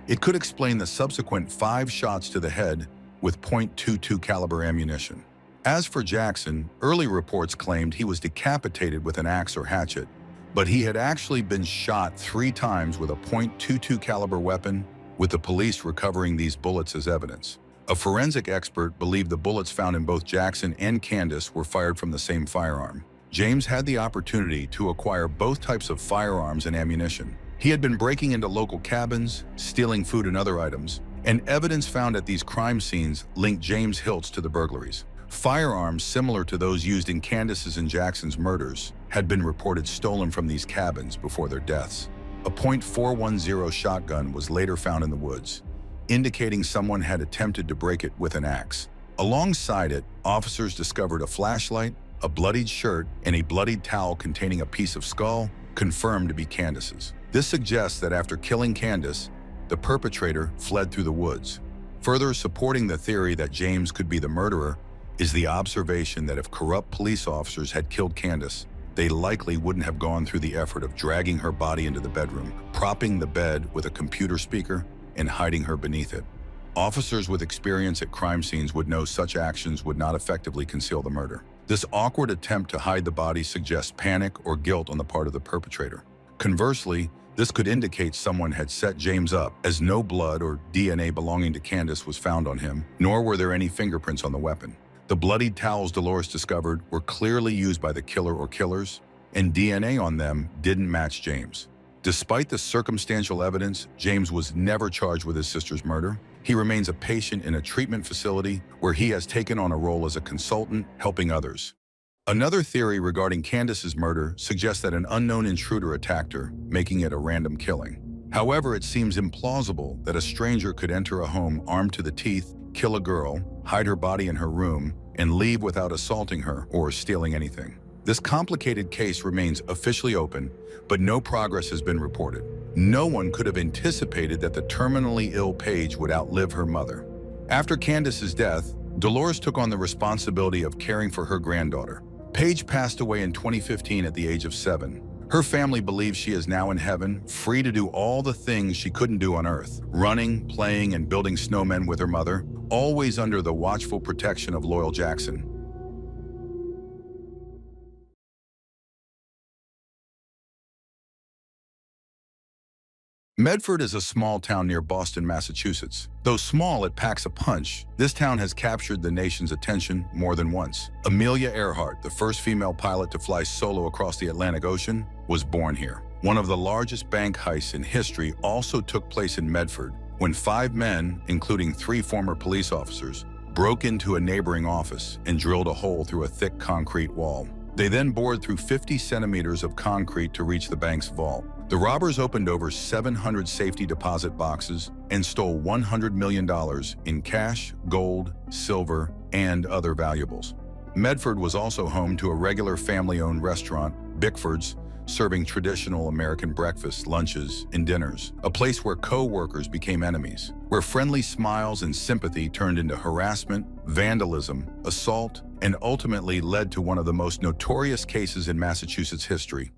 S1: it could explain the subsequent 5 shots to the head with .22 caliber ammunition. As for Jackson, early reports claimed he was decapitated with an axe or hatchet, but he had actually been shot 3 times with a .22 caliber weapon, with the police recovering these bullets as evidence. A forensic expert believed the bullets found in both Jackson and Candace were fired from the same firearm. James had the opportunity to acquire both types of firearms and ammunition. He had been breaking into local cabins, stealing food and other items, and evidence found at these crime scenes linked James Hiltz to the burglaries. Firearms similar to those used in Candace's and Jackson's murders had been reported stolen from these cabins before their deaths. A .410 shotgun was later found in the woods, indicating someone had attempted to break it with an axe. Alongside it, officers discovered a flashlight, a bloodied shirt, and a bloodied towel containing a piece of skull, confirmed to be Candace's. This suggests that after killing Candace, the perpetrator fled through the woods. Further supporting the theory that James could be the murderer is the observation that if corrupt police officers had killed Candace, they likely wouldn't have gone through the effort of dragging her body into the bedroom, propping the bed with a computer speaker, and hiding her beneath it. Officers with experience at crime scenes would know such actions would not effectively conceal the murder. This awkward attempt to hide the body suggests panic or guilt on the part of the perpetrator. Conversely, this could indicate someone had set James up, as no blood or DNA belonging to Candace was found on him, nor were there any fingerprints on the weapon. The bloodied towels Dolores discovered were clearly used by the killer or killers, and DNA on them didn't match James. Despite the circumstantial evidence, James was never charged with his sister's murder. He remains a patient in a treatment facility where he has taken on a role as a consultant, helping others. Another theory regarding Candace's murder suggests that an unknown intruder attacked her, making it a random killing. However, it seems implausible that a stranger could enter a home armed to the teeth, kill a girl, hide her body in her room, and leave without assaulting her or stealing anything. This complicated case remains officially open, but no progress has been reported. No one could have anticipated that the terminally ill Paige would outlive her mother. After Candace's death, Dolores took on the responsibility of caring for her granddaughter. Paige passed away in 2015 at the age of 7. Her family believes she is now in heaven, free to do all the things she couldn't do on Earth, running, playing, and building snowmen with her mother, always under the watchful protection of loyal Jackson. Medford is a small town near Boston, Massachusetts. Though small, it packs a punch. This town has captured the nation's attention more than once. Amelia Earhart, the first female pilot to fly solo across the Atlantic Ocean, was born here. One of the largest bank heists in history also took place in Medford, when 5 men, including 3 former police officers, broke into a neighboring office and drilled a hole through a thick concrete wall. They then bored through 50 centimeters of concrete to reach the bank's vault. The robbers opened over 700 safety deposit boxes and stole $100 million in cash, gold, silver, and other valuables. Medford was also home to a regular family-owned restaurant, Bickford's, serving traditional American breakfasts, lunches, and dinners, a place where co-workers became enemies, where friendly smiles and sympathy turned into harassment, vandalism, assault, and ultimately led to one of the most notorious cases in Massachusetts history.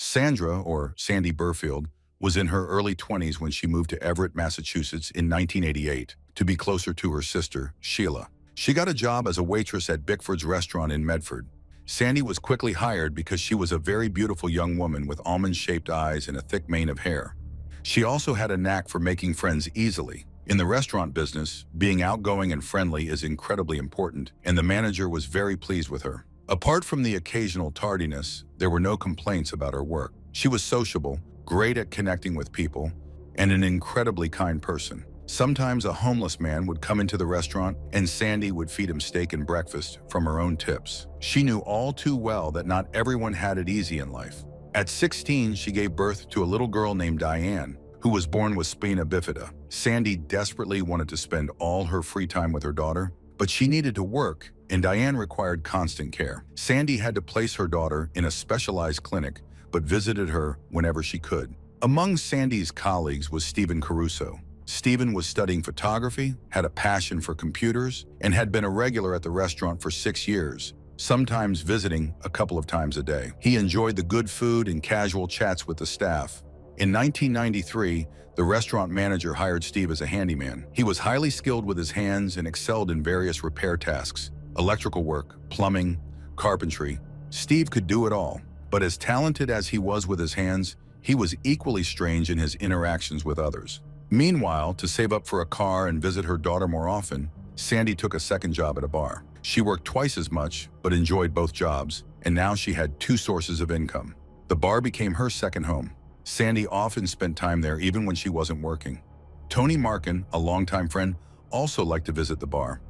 S1: Sandra, or Sandy Burfield, was in her early 20s when she moved to Everett, Massachusetts in 1988 to be closer to her sister, Sheila. She got a job as a waitress at Bickford's restaurant in Medford. Sandy was quickly hired because she was a very beautiful young woman with almond-shaped eyes and a thick mane of hair. She also had a knack for making friends easily. In the restaurant business, being outgoing and friendly is incredibly important, and the manager was very pleased with her. Apart from the occasional tardiness, there were no complaints about her work. She was sociable, great at connecting with people, and an incredibly kind person. Sometimes a homeless man would come into the restaurant and Sandy would feed him steak and breakfast from her own tips. She knew all too well that not everyone had it easy in life. At 16, she gave birth to a little girl named Diane, who was born with spina bifida. Sandy desperately wanted to spend all her free time with her daughter, but she needed to work, and Diane required constant care. Sandy had to place her daughter in a specialized clinic, but visited her whenever she could. Among Sandy's colleagues was Stephen Caruso. Stephen was studying photography, had a passion for computers, and had been a regular at the restaurant for 6 years, sometimes visiting a couple of times a day. He enjoyed the good food and casual chats with the staff. In 1993, the restaurant manager hired Steve as a handyman. He was highly skilled with his hands and excelled in various repair tasks, electrical work, plumbing, carpentry. Steve could do it all, but as talented as he was with his hands, he was equally strange in his interactions with others. Meanwhile, to save up for a car and visit her daughter more often, Sandy took a second job at a bar. She worked twice as much, but enjoyed both jobs, and now she had 2 sources of income. The bar became her second home. Sandy often spent time there even when she wasn't working. Tony Markin, a longtime friend, also liked to visit the bar.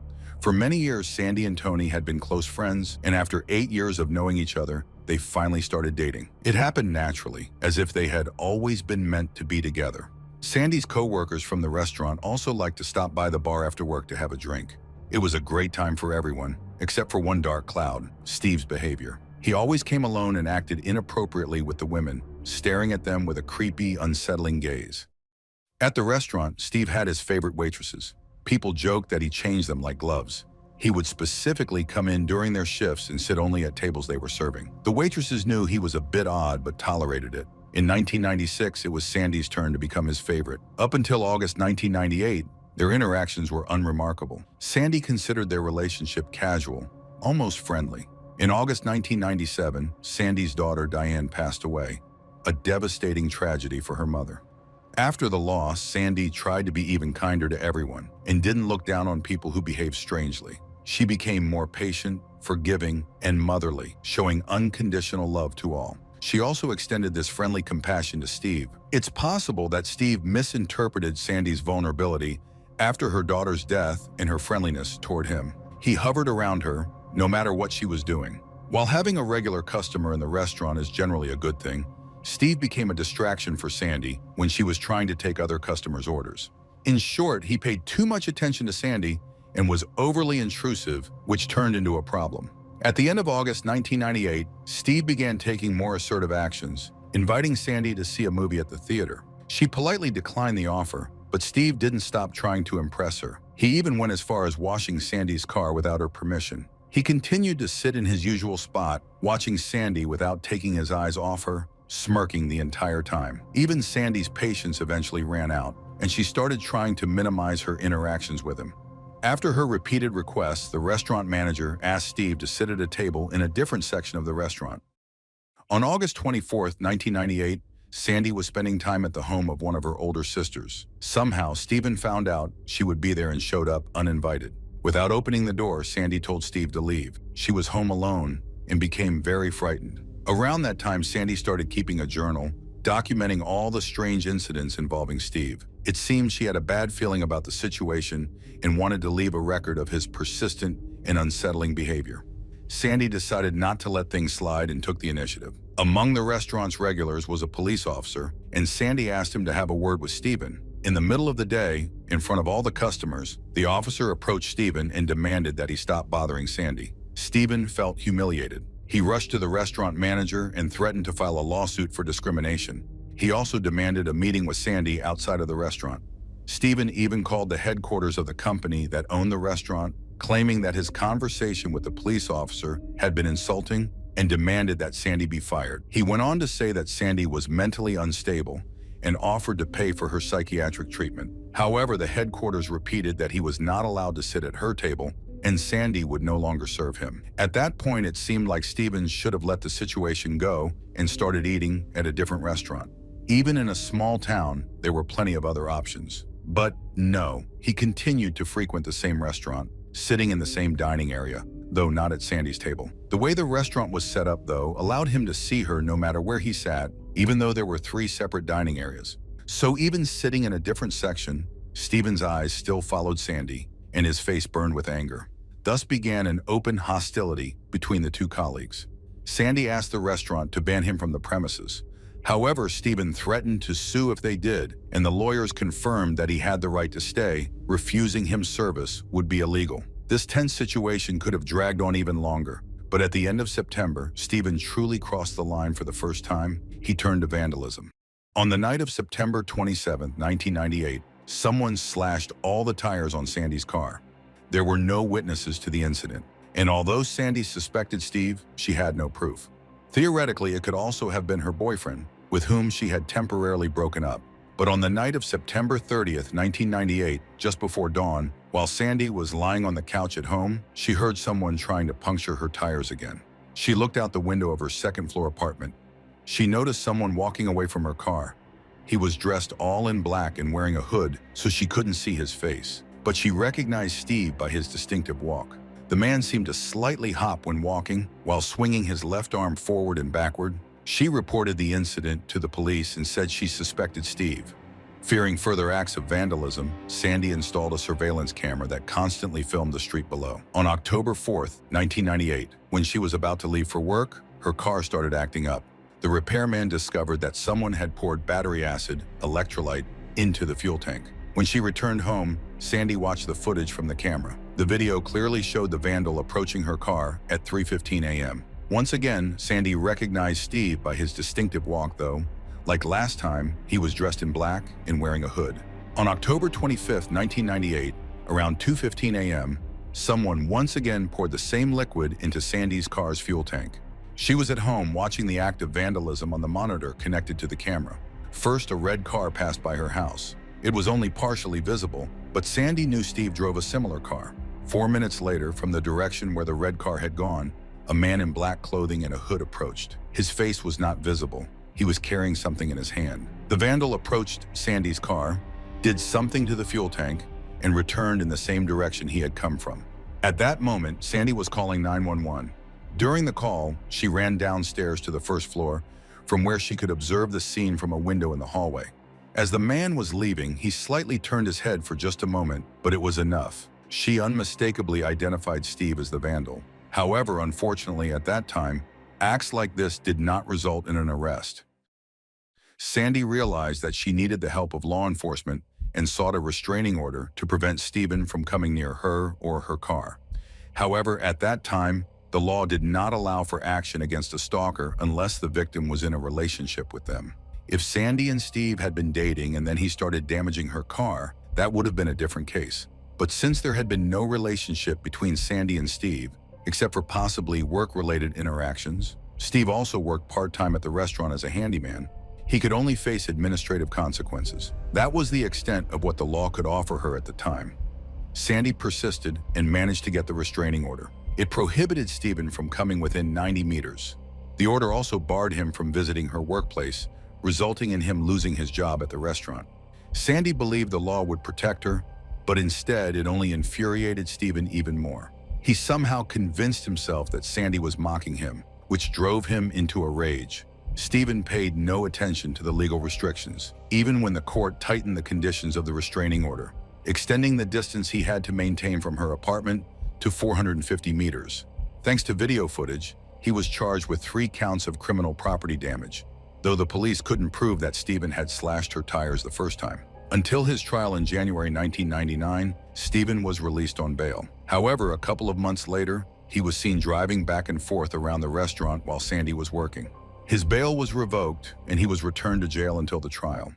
S1: For many years, Sandy and Tony had been close friends, and after 8 years of knowing each other, they finally started dating. It happened naturally, as if they had always been meant to be together. Sandy's co-workers from the restaurant also liked to stop by the bar after work to have a drink. It was a great time for everyone, except for one dark cloud: Steve's behavior. He always came alone and acted inappropriately with the women, staring at them with a creepy, unsettling gaze. At the restaurant, Steve had his favorite waitresses. People joked that he changed them like gloves. He would specifically come in during their shifts and sit only at tables they were serving. The waitresses knew he was a bit odd but tolerated it. In 1996, it was Sandy's turn to become his favorite. Up until August 1998, their interactions were unremarkable. Sandy considered their relationship casual, almost friendly. In August 1997, Sandy's daughter Diane passed away, a devastating tragedy for her mother. After the loss, Sandy tried to be even kinder to everyone and didn't look down on people who behaved strangely. She became more patient, forgiving, and motherly, showing unconditional love to all. She also extended this friendly compassion to Steve. It's possible that Steve misinterpreted Sandy's vulnerability after her daughter's death and her friendliness toward him. He hovered around her, no matter what she was doing. While having a regular customer in the restaurant is generally a good thing, Steve became a distraction for Sandy when she was trying to take other customers' orders. In short, he paid too much attention to Sandy and was overly intrusive, which turned into a problem. At the end of August 1998, Steve began taking more assertive actions, inviting Sandy to see a movie at the theater. She politely declined the offer, but Steve didn't stop trying to impress her. He even went as far as washing Sandy's car without her permission. He continued to sit in his usual spot, watching Sandy without taking his eyes off her, smirking the entire time. Even Sandy's patience eventually ran out, and she started trying to minimize her interactions with him. After her repeated requests, the restaurant manager asked Steve to sit at a table in a different section of the restaurant. On August 24, 1998, Sandy was spending time at the home of one of her older sisters. Somehow, Stephen found out she would be there and showed up uninvited. Without opening the door, Sandy told Steve to leave. She was home alone and became very frightened. Around that time, Sandy started keeping a journal, documenting all the strange incidents involving Steve. It seemed she had a bad feeling about the situation and wanted to leave a record of his persistent and unsettling behavior. Sandy decided not to let things slide and took the initiative. Among the restaurant's regulars was a police officer, and Sandy asked him to have a word with Stephen. In the middle of the day, in front of all the customers, the officer approached Stephen and demanded that he stop bothering Sandy. Stephen felt humiliated. He rushed to the restaurant manager and threatened to file a lawsuit for discrimination. He also demanded a meeting with Sandy outside of the restaurant. Stephen even called the headquarters of the company that owned the restaurant, claiming that his conversation with the police officer had been insulting and demanded that Sandy be fired. He went on to say that Sandy was mentally unstable and offered to pay for her psychiatric treatment. However, the headquarters repeated that he was not allowed to sit at her table and Sandy would no longer serve him. At that point, it seemed like Stephen should have let the situation go and started eating at a different restaurant. Even in a small town, there were plenty of other options. But no, he continued to frequent the same restaurant, sitting in the same dining area, though not at Sandy's table. The way the restaurant was set up, though, allowed him to see her no matter where he sat, even though there were 3 separate dining areas. So even sitting in a different section, Stephen's eyes still followed Sandy, and his face burned with anger. Thus began an open hostility between the 2 colleagues. Sandy asked the restaurant to ban him from the premises. However, Stephen threatened to sue if they did, and the lawyers confirmed that he had the right to stay. Refusing him service would be illegal. This tense situation could have dragged on even longer, but at the end of September, Stephen truly crossed the line for the first time. He turned to vandalism. On the night of September 27, 1998, someone slashed all the tires on Sandy's car. There were no witnesses to the incident, and although Sandy suspected Steve, she had no proof. Theoretically, it could also have been her boyfriend, with whom she had temporarily broken up. But on the night of September 30th, 1998, just before dawn, while Sandy was lying on the couch at home, she heard someone trying to puncture her tires again. She looked out the window of her second-floor apartment. She noticed someone walking away from her car. He was dressed all in black and wearing a hood, so she couldn't see his face. But she recognized Steve by his distinctive walk. The man seemed to slightly hop when walking, while swinging his left arm forward and backward. She reported the incident to the police and said she suspected Steve. Fearing further acts of vandalism, Sandy installed a surveillance camera that constantly filmed the street below. On October 4th, 1998, when she was about to leave for work, her car started acting up. The repairman discovered that someone had poured battery acid, electrolyte, into the fuel tank. When she returned home, Sandy watched the footage from the camera. The video clearly showed the vandal approaching her car at 3:15 a.m. Once again, Sandy recognized Steve by his distinctive walk, though. Like last time, he was dressed in black and wearing a hood. On October 25, 1998, around 2:15 a.m., someone once again poured the same liquid into Sandy's car's fuel tank. She was at home watching the act of vandalism on the monitor connected to the camera. First, a red car passed by her house. It was only partially visible, but Sandy knew Steve drove a similar car. 4 minutes later, from the direction where the red car had gone, a man in black clothing and a hood approached. His face was not visible. He was carrying something in his hand. The vandal approached Sandy's car, did something to the fuel tank, and returned in the same direction he had come from. At that moment, Sandy was calling 911. During the call, she ran downstairs to the first floor, from where she could observe the scene from a window in the hallway. As the man was leaving, he slightly turned his head for just a moment, but it was enough. She unmistakably identified Steve as the vandal. However, unfortunately at that time, acts like this did not result in an arrest. Sandy realized that she needed the help of law enforcement and sought a restraining order to prevent Stephen from coming near her or her car. However, at that time, the law did not allow for action against a stalker unless the victim was in a relationship with them. If Sandy and Steve had been dating and then he started damaging her car, that would have been a different case. But since there had been no relationship between Sandy and Steve, except for possibly work-related interactions, Steve also worked part-time at the restaurant as a handyman, he could only face administrative consequences. That was the extent of what the law could offer her at the time. Sandy persisted and managed to get the restraining order. It prohibited Stephen from coming within 90 meters. The order also barred him from visiting her workplace, resulting in him losing his job at the restaurant. Sandy believed the law would protect her, but instead it only infuriated Stephen even more. He somehow convinced himself that Sandy was mocking him, which drove him into a rage. Stephen paid no attention to the legal restrictions, even when the court tightened the conditions of the restraining order, extending the distance he had to maintain from her apartment to 450 meters. Thanks to video footage, he was charged with 3 counts of criminal property damage, though the police couldn't prove that Stephen had slashed her tires the first time. Until his trial in January 1999, Stephen was released on bail. However, a couple of months later, he was seen driving back and forth around the restaurant while Sandy was working. His bail was revoked, and he was returned to jail until the trial.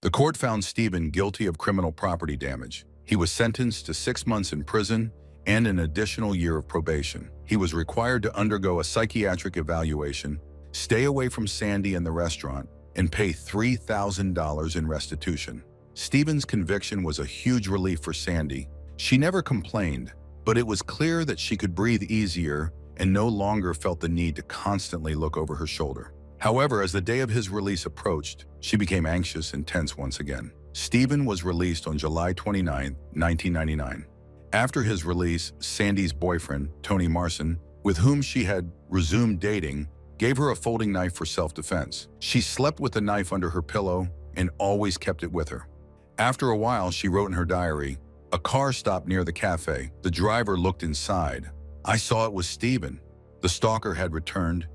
S1: The court found Stephen guilty of criminal property damage. He was sentenced to 6 months in prison and an additional year of probation. He was required to undergo a psychiatric evaluation, stay away from Sandy and the restaurant, and pay $3,000 in restitution. Stephen's conviction was a huge relief for Sandy. She never complained, but it was clear that she could breathe easier and no longer felt the need to constantly look over her shoulder. However, as the day of his release approached, she became anxious and tense once again. Stephen was released on July 29, 1999. After his release, Sandy's boyfriend, Tony Marson, with whom she had resumed dating, gave her a folding knife for self-defense. She slept with the knife under her pillow and always kept it with her. After a while, she wrote in her diary, "A car stopped near the cafe. The driver looked inside. I saw it was Stephen. The stalker had returned.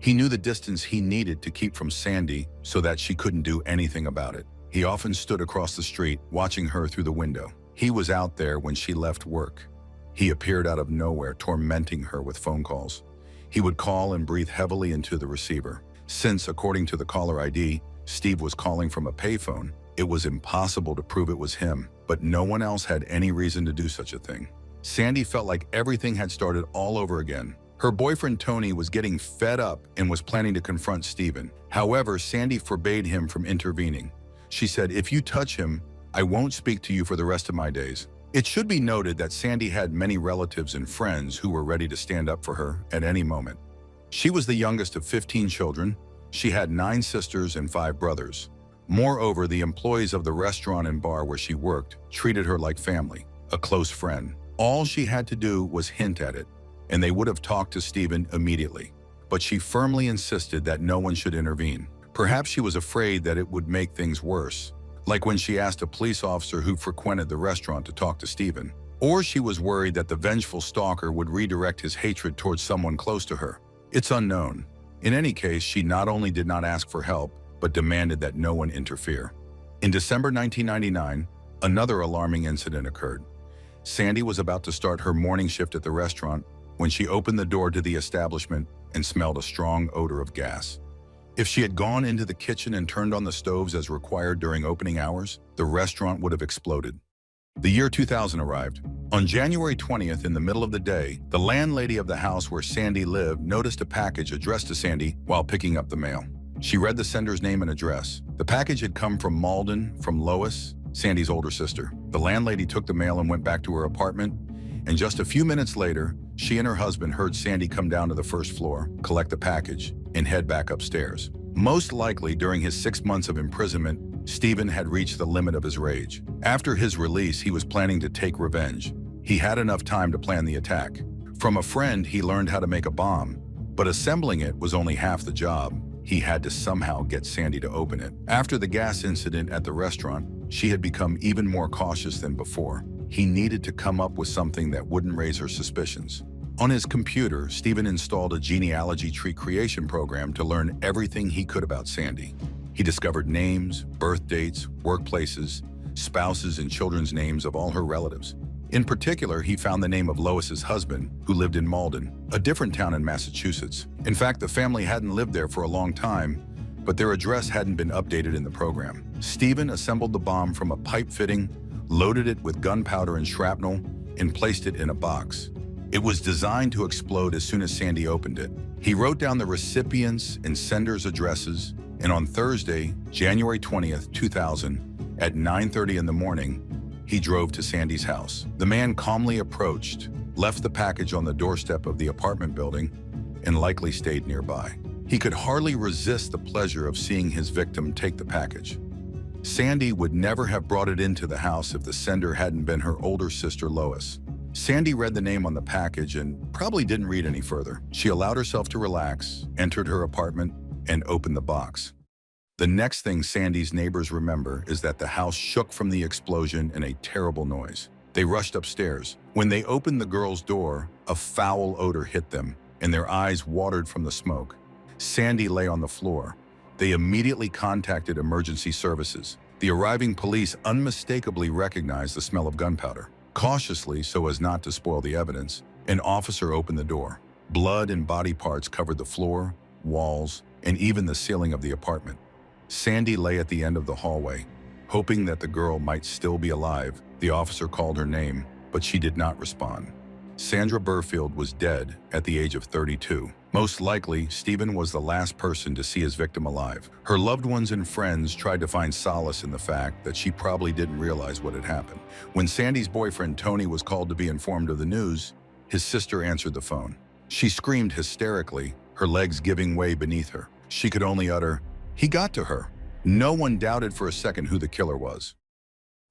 S1: He knew the distance he needed to keep from Sandy so that she couldn't do anything about it. He often stood across the street, watching her through the window. He was out there when she left work. He appeared out of nowhere, tormenting her with phone calls. He would call and breathe heavily into the receiver. Since, according to the caller ID, Steve was calling from a payphone, it was impossible to prove it was him, but no one else had any reason to do such a thing. Sandy felt like everything had started all over again. Her boyfriend Tony was getting fed up and was planning to confront Steven. However, Sandy forbade him from intervening. She said, "If you touch him, I won't speak to you for the rest of my days." It should be noted that Sandy had many relatives and friends who were ready to stand up for her at any moment. She was the youngest of 15 children. She had 9 sisters and 5 brothers. Moreover, the employees of the restaurant and bar where she worked treated her like family, a close friend. All she had to do was hint at it, and they would have talked to Steven immediately. But she firmly insisted that no one should intervene. Perhaps she was afraid that it would make things worse, like when she asked a police officer who frequented the restaurant to talk to Steven. Or she was worried that the vengeful stalker would redirect his hatred towards someone close to her. It's unknown. In any case, she not only did not ask for help, but demanded that no one interfere. In December 1999, another alarming incident occurred. Sandy was about to start her morning shift at the restaurant when she opened the door to the establishment and smelled a strong odor of gas. If she had gone into the kitchen and turned on the stoves as required during opening hours, the restaurant would have exploded. The year 2000 arrived. On January 20th, in the middle of the day, the landlady of the house where Sandy lived noticed a package addressed to Sandy while picking up the mail. She read the sender's name and address. The package had come from Malden, from Lois, Sandy's older sister. The landlady took the mail and went back to her apartment, and just a few minutes later, she and her husband heard Sandy come down to the first floor, collect the package, and head back upstairs. Most likely, during his 6 months of imprisonment, Steven had reached the limit of his rage. After his release, he was planning to take revenge. He had enough time to plan the attack. From a friend, he learned how to make a bomb, but assembling it was only half the job. He had to somehow get Sandy to open it. After the gas incident at the restaurant, she had become even more cautious than before. He needed to come up with something that wouldn't raise her suspicions. On his computer, Steven installed a genealogy tree creation program to learn everything he could about Sandy. He discovered names, birth dates, workplaces, spouses, and children's names of all her relatives. In particular, he found the name of Lois's husband, who lived in Malden, a different town in Massachusetts. In fact, the family hadn't lived there for a long time, but their address hadn't been updated in the program. Steven assembled the bomb from a pipe fitting, loaded it with gunpowder and shrapnel, and placed it in a box. It was designed to explode as soon as Sandy opened it. He wrote down the recipients' and senders' addresses, and on Thursday, January 20th, 2000, at 9:30 in the morning, he drove to Sandy's house. The man calmly approached, left the package on the doorstep of the apartment building, and likely stayed nearby. He could hardly resist the pleasure of seeing his victim take the package. Sandy would never have brought it into the house if the sender hadn't been her older sister, Lois. Sandy read the name on the package and probably didn't read any further. She allowed herself to relax, entered her apartment, and opened the box. The next thing Sandy's neighbors remember is that the house shook from the explosion in a terrible noise. They rushed upstairs. When they opened the girl's door, a foul odor hit them, and their eyes watered from the smoke. Sandy lay on the floor. They immediately contacted emergency services. The arriving police unmistakably recognized the smell of gunpowder. Cautiously, so as not to spoil the evidence, an officer opened the door. Blood and body parts covered the floor, walls, and even the ceiling of the apartment. Sandy lay at the end of the hallway, hoping that the girl might still be alive. The officer called her name, but she did not respond. Sandra Burfield was dead at the age of 32. Most likely, Steven was the last person to see his victim alive. Her loved ones and friends tried to find solace in the fact that she probably didn't realize what had happened. When Sandy's boyfriend Tony was called to be informed of the news, his sister answered the phone. She screamed hysterically, her legs giving way beneath her. She could only utter, "He got to her." No one doubted for a second who the killer was.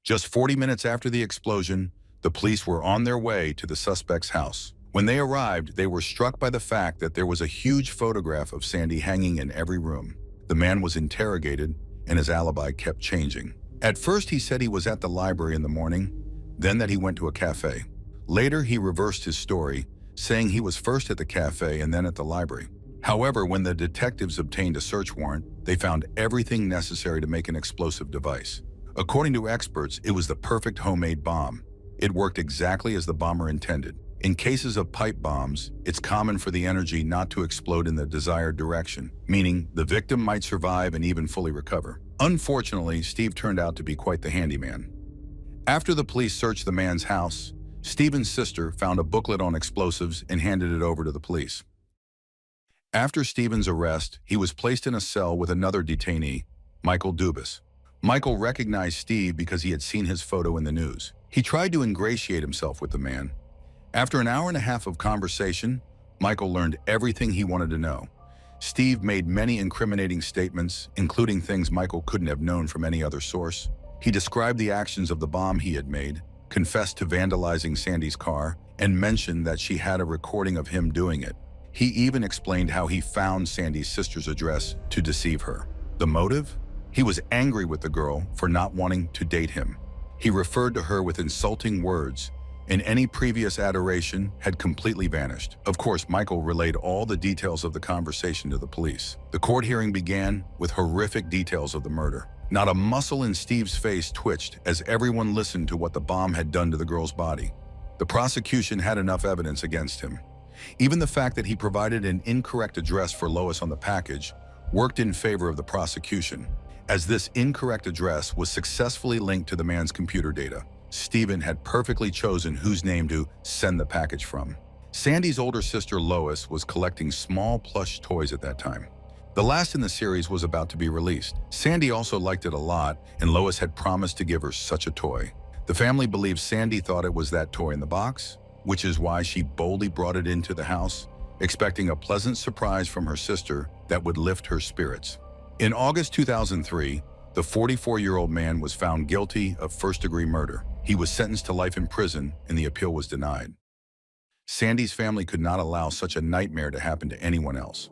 S1: Just 40 minutes after the explosion, the police were on their way to the suspect's house. When they arrived, they were struck by the fact that there was a huge photograph of Sandy hanging in every room. The man was interrogated, and his alibi kept changing. At first, he said he was at the library in the morning, then that he went to a cafe. Later, he reversed his story, saying he was first at the cafe and then at the library. However, when the detectives obtained a search warrant, they found everything necessary to make an explosive device. According to experts, it was the perfect homemade bomb. It worked exactly as the bomber intended. In cases of pipe bombs, it's common for the energy not to explode in the desired direction, meaning the victim might survive and even fully recover. Unfortunately, Steve turned out to be quite the handyman. After the police searched the man's house, Steven's sister found a booklet on explosives and handed it over to the police. After Steven's arrest, he was placed in a cell with another detainee, Michael Dubas. Michael recognized Steve because he had seen his photo in the news. He tried to ingratiate himself with the man. After an hour and a half of conversation, Michael learned everything he wanted to know. Steve made many incriminating statements, including things Michael couldn't have known from any other source. He described the actions of the bomb he had made, confessed to vandalizing Sandy's car, and mentioned that she had a recording of him doing it. He even explained how he found Sandy's sister's address to deceive her. The motive? He was angry with the girl for not wanting to date him. He referred to her with insulting words, and any previous adoration had completely vanished. Of course, Michael relayed all the details of the conversation to the police. The court hearing began with horrific details of the murder. Not a muscle in Steve's face twitched as everyone listened to what the bomb had done to the girl's body. The prosecution had enough evidence against him. Even the fact that he provided an incorrect address for Lois on the package worked in favor of the prosecution, as this incorrect address was successfully linked to the man's computer data. Steven had perfectly chosen whose name to send the package from. Sandy's older sister Lois was collecting small plush toys at that time. The last in the series was about to be released. Sandy also liked it a lot, and Lois had promised to give her such a toy. The family believes Sandy thought it was that toy in the box, which is why she boldly brought it into the house, expecting a pleasant surprise from her sister that would lift her spirits. In August 2003, the 44-year-old man was found guilty of first-degree murder. He was sentenced to life in prison, and the appeal was denied. Sandy's family could not allow such a nightmare to happen to anyone else.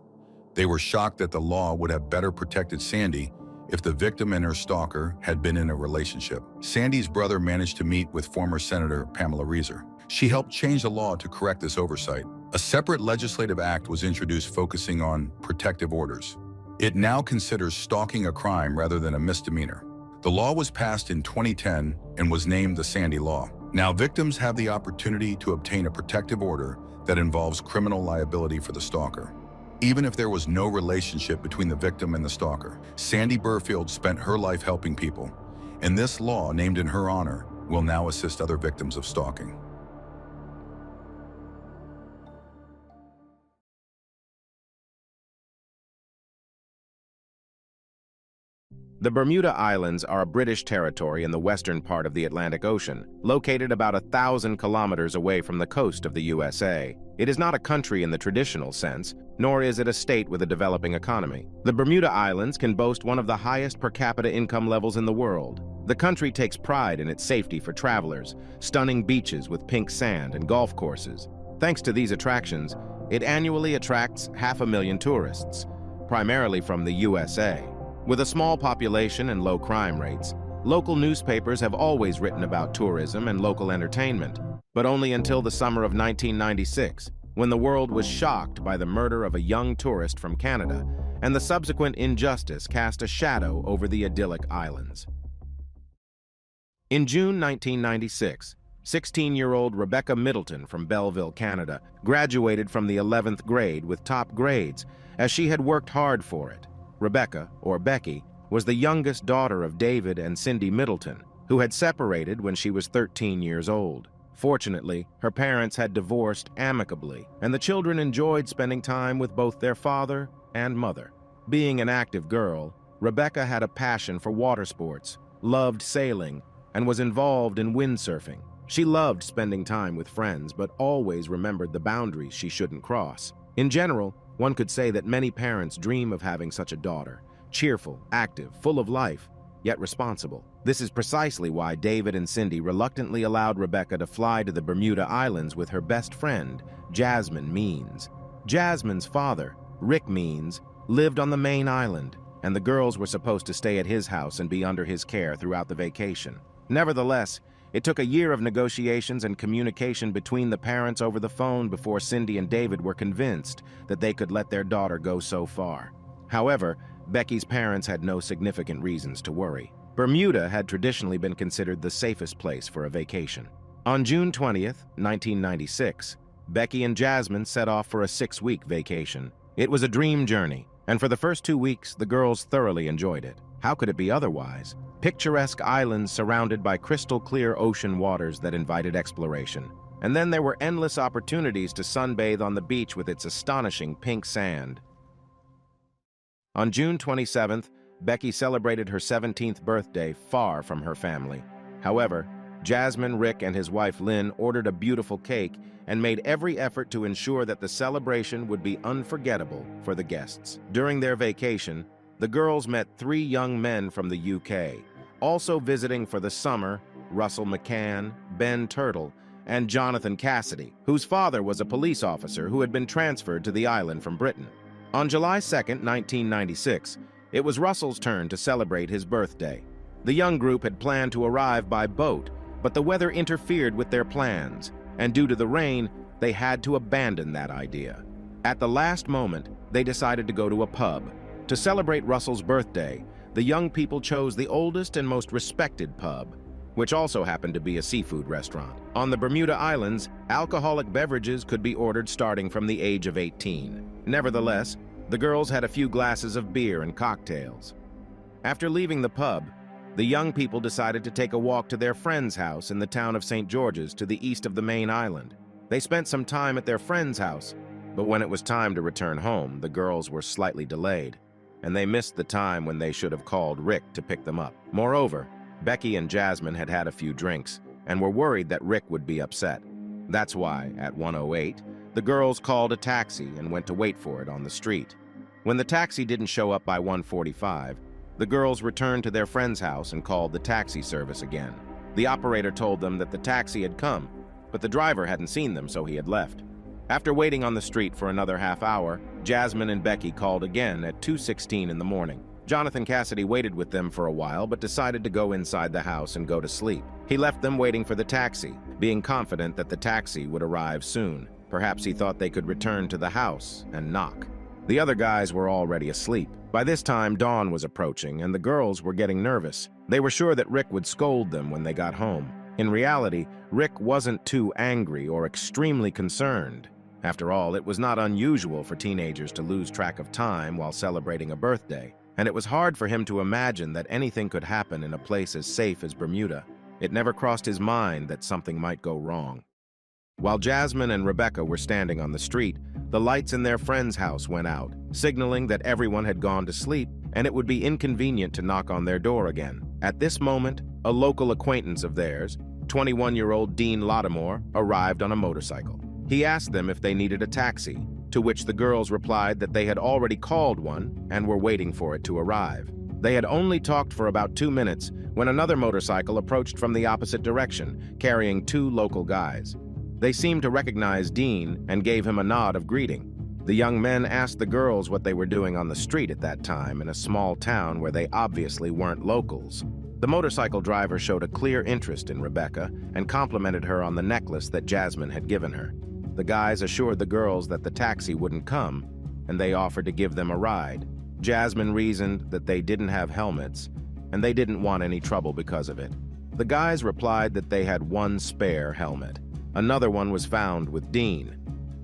S1: They were shocked that the law would have better protected Sandy if the victim and her stalker had been in a relationship. Sandy's brother managed to meet with former Senator Pamela Reeser. She helped change the law to correct this oversight. A separate legislative act was introduced focusing on protective orders. It now considers stalking a crime rather than a misdemeanor. The law was passed in 2010 and was named the Sandy Law. Now victims have the opportunity to obtain a protective order that involves criminal liability for the stalker. Even if there was no relationship between the victim and the stalker, Sandy Burfield spent her life helping people, and this law, named in her honor, will now assist other victims of stalking.
S2: The Bermuda Islands are a British territory in the western part of the Atlantic Ocean, located about 1,000 kilometers away from the coast of the USA. It is not a country in the traditional sense, nor is it a state with a developing economy. The Bermuda Islands can boast one of the highest per capita income levels in the world. The country takes pride in its safety for travelers, stunning beaches with pink sand and golf courses. Thanks to these attractions, it annually attracts 500,000 tourists, primarily from the USA. With a small population and low crime rates, local newspapers have always written about tourism and local entertainment, but only until the summer of 1996, when the world was shocked by the murder of a young tourist from Canada, and the subsequent injustice cast a shadow over the idyllic islands. In June 1996, 16-year-old Rebecca Middleton from Belleville, Canada, graduated from the 11th grade with top grades, as she had worked hard for it. Rebecca, or Becky, was the youngest daughter of David and Cindy Middleton, who had separated when she was 13 years old. Fortunately, her parents had divorced amicably, and the children enjoyed spending time with both their father and mother. Being an active girl, Rebecca had a passion for water sports, loved sailing, and was involved in windsurfing. She loved spending time with friends, but always remembered the boundaries she shouldn't cross. In general, one could say that many parents dream of having such a daughter, cheerful, active, full of life, yet responsible. This is precisely why David and Cindy reluctantly allowed Rebecca to fly to the Bermuda Islands with her best friend, Jasmine Means. Jasmine's father, Rick Means, lived on the main island, and the girls were supposed to stay at his house and be under his care throughout the vacation. Nevertheless, It took a year of negotiations and communication between the parents over the phone before Cindy and David were convinced that they could let their daughter go so far. However, Becky's parents had no significant reasons to worry. Bermuda had traditionally been considered the safest place for a vacation. On June 20th, 1996, Becky and Jasmine set off for a 6-week vacation. It was a dream journey, and for the first 2 weeks, the girls thoroughly enjoyed it. How could it be otherwise? Picturesque islands surrounded by crystal-clear ocean waters that invited exploration. And then there were endless opportunities to sunbathe on the beach with its astonishing pink sand. On June 27th, Becky celebrated her 17th birthday far from her family. However, Jasmine, Rick, and his wife Lynn ordered a beautiful cake and made every effort to ensure that the celebration would be unforgettable for the guests. During their vacation, the girls met 3 young men from the UK. Also visiting for the summer, Russell McCann, Ben Turtle, and Jonathan Cassidy, whose father was a police officer who had been transferred to the island from Britain. On July 2nd, 1996, it was Russell's turn to celebrate his birthday. The young group had planned to arrive by boat, but the weather interfered with their plans, and due to the rain, they had to abandon that idea. At the last moment, they decided to go to a pub. To celebrate Russell's birthday, the young people chose the oldest and most respected pub, which also happened to be a seafood restaurant. On the Bermuda Islands, alcoholic beverages could be ordered starting from the age of 18. Nevertheless, the girls had a few glasses of beer and cocktails. After leaving the pub, the young people decided to take a walk to their friend's house in the town of St. George's to the east of the main island. They spent some time at their friend's house, but when it was time to return home, the girls were slightly delayed, and they missed the time when they should have called Rick to pick them up. Moreover, Becky and Jasmine had had a few drinks and were worried that Rick would be upset. That's why, at 1:08, the girls called a taxi and went to wait for it on the street. When the taxi didn't show up by 1:45, the girls returned to their friend's house and called the taxi service again. The operator told them that the taxi had come, but the driver hadn't seen them, so he had left. After waiting on the street for another half hour, Jasmine and Becky called again at 2:16 in the morning. Jonathan Cassidy waited with them for a while, but decided to go inside the house and go to sleep. He left them waiting for the taxi, being confident that the taxi would arrive soon. Perhaps he thought they could return to the house and knock. The other guys were already asleep. By this time, dawn was approaching, and the girls were getting nervous. They were sure that Rick would scold them when they got home. In reality, Rick wasn't too angry or extremely concerned. After all, it was not unusual for teenagers to lose track of time while celebrating a birthday, and it was hard for him to imagine that anything could happen in a place as safe as Bermuda. It never crossed his mind that something might go wrong. While Jasmine and Rebecca were standing on the street, the lights in their friend's house went out, signaling that everyone had gone to sleep and it would be inconvenient to knock on their door again. At this moment, a local acquaintance of theirs, 21-year-old Dean Lattimore, arrived on a motorcycle. He asked them if they needed a taxi, to which the girls replied that they had already called one and were waiting for it to arrive. They had only talked for about 2 minutes when another motorcycle approached from the opposite direction, carrying 2 local guys. They seemed to recognize Dean and gave him a nod of greeting. The young men asked the girls what they were doing on the street at that time in a small town where they obviously weren't locals. The motorcycle driver showed a clear interest in Rebecca and complimented her on the necklace that Jasmine had given her. The guys assured the girls that the taxi wouldn't come, and they offered to give them a ride. Jasmine reasoned that they didn't have helmets, and they didn't want any trouble because of it. The guys replied that they had 1 spare helmet. Another one was found with Dean.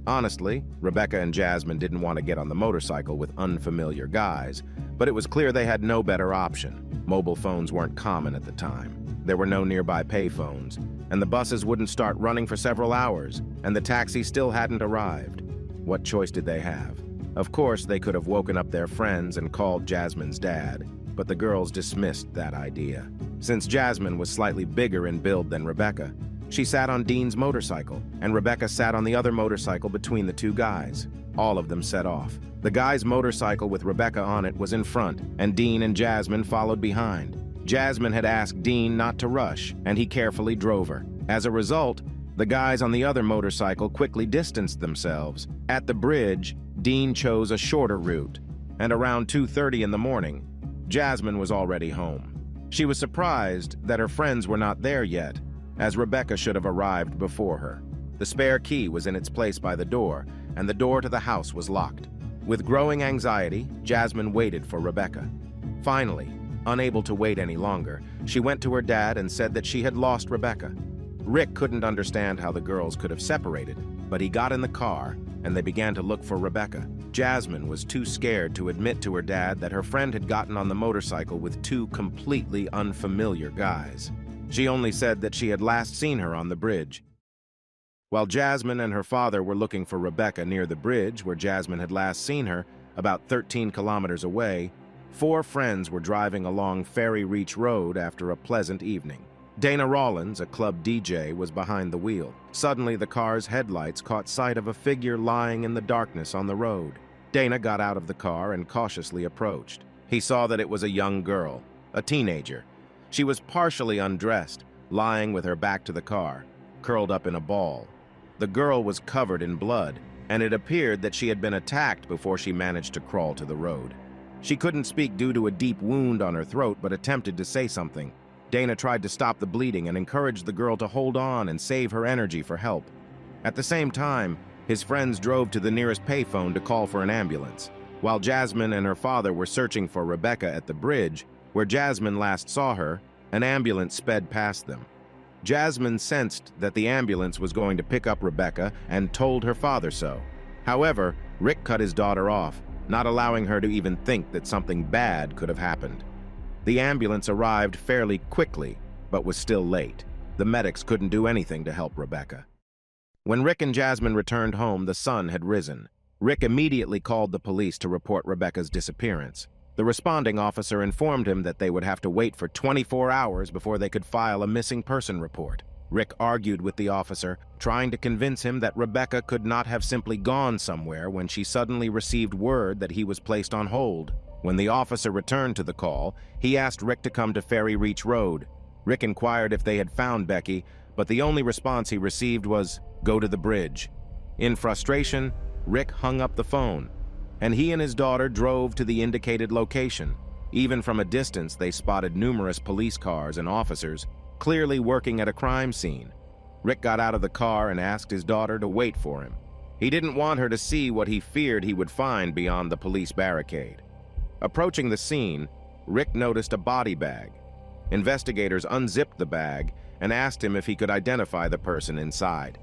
S2: Honestly, Rebecca and Jasmine didn't want to get on the motorcycle with unfamiliar guys, but it was clear they had no better option. Mobile phones weren't common at the time. There were no nearby payphones, and the buses wouldn't start running for several hours, and the taxi still hadn't arrived. What choice did they have? Of course, they could have woken up their friends and called Jasmine's dad, but the girls dismissed that idea. Since Jasmine was slightly bigger in build than Rebecca, she sat on Dean's motorcycle, and Rebecca sat on the other motorcycle between the 2 guys. All of them set off. The guy's motorcycle with Rebecca on it was in front, and Dean and Jasmine followed behind. Jasmine had asked Dean not to rush, and he carefully drove her. As a result, the guys on the other motorcycle quickly distanced themselves. At the bridge, Dean chose a shorter route, and around 2:30 in the morning, Jasmine was already home. She was surprised that her friends were not there yet, as Rebecca should have arrived before her. The spare key was in its place by the door, and the door to the house was locked. With growing anxiety, Jasmine waited for Rebecca. Finally, unable to wait any longer, she went to her dad and said that she had lost Rebecca. Rick couldn't understand how the girls could have separated, but he got in the car and they began to look for Rebecca. Jasmine was too scared to admit to her dad that her friend had gotten on the motorcycle with two completely unfamiliar guys. She only said that she had last seen her on the bridge. While Jasmine and her father were looking for Rebecca near the bridge where Jasmine had last seen her, about 13 kilometers away, four friends were driving along Ferry Reach Road after a pleasant evening. Dana Rollins, a club DJ, was behind the wheel. Suddenly, the car's headlights caught sight of a figure lying in the darkness on the road. Dana got out of the car and cautiously approached. He saw that it was a young girl, a teenager. She was partially undressed, lying with her back to the car, curled up in a ball. The girl was covered in blood, and it appeared that she had been attacked before she managed to crawl to the road. She couldn't speak due to a deep wound on her throat, but attempted to say something. Dana tried to stop the bleeding and encouraged the girl to hold on and save her energy for help. At the same time, his friends drove to the nearest payphone to call for an ambulance. While Jasmine and her father were searching for Rebecca at the bridge, where Jasmine last saw her, an ambulance sped past them. Jasmine sensed that the ambulance was going to pick up Rebecca and told her father so. However, Rick cut his daughter off, not allowing her to even think that something bad could have happened. The ambulance arrived fairly quickly, but was still late. The medics couldn't do anything to help Rebecca. When Rick and Jasmine returned home, the sun had risen. Rick immediately called the police to report Rebecca's disappearance. The responding officer informed him that they would have to wait for 24 hours before they could file a missing person report. Rick argued with the officer, trying to convince him that Rebecca could not have simply gone somewhere when she suddenly received word that he was placed on hold. When the officer returned to the call, he asked Rick to come to Ferry Reach Road. Rick inquired if they had found Becky, but the only response he received was, "Go to the bridge." In frustration, Rick hung up the phone, and he and his daughter drove to the indicated location. Even from a distance, they spotted numerous police cars and officers, clearly working at a crime scene. Rick got out of the car and asked his daughter to wait for him. He didn't want her to see what he feared he would find beyond the police barricade. Approaching the scene, Rick noticed a body bag. Investigators unzipped the bag and asked him if he could identify the person inside.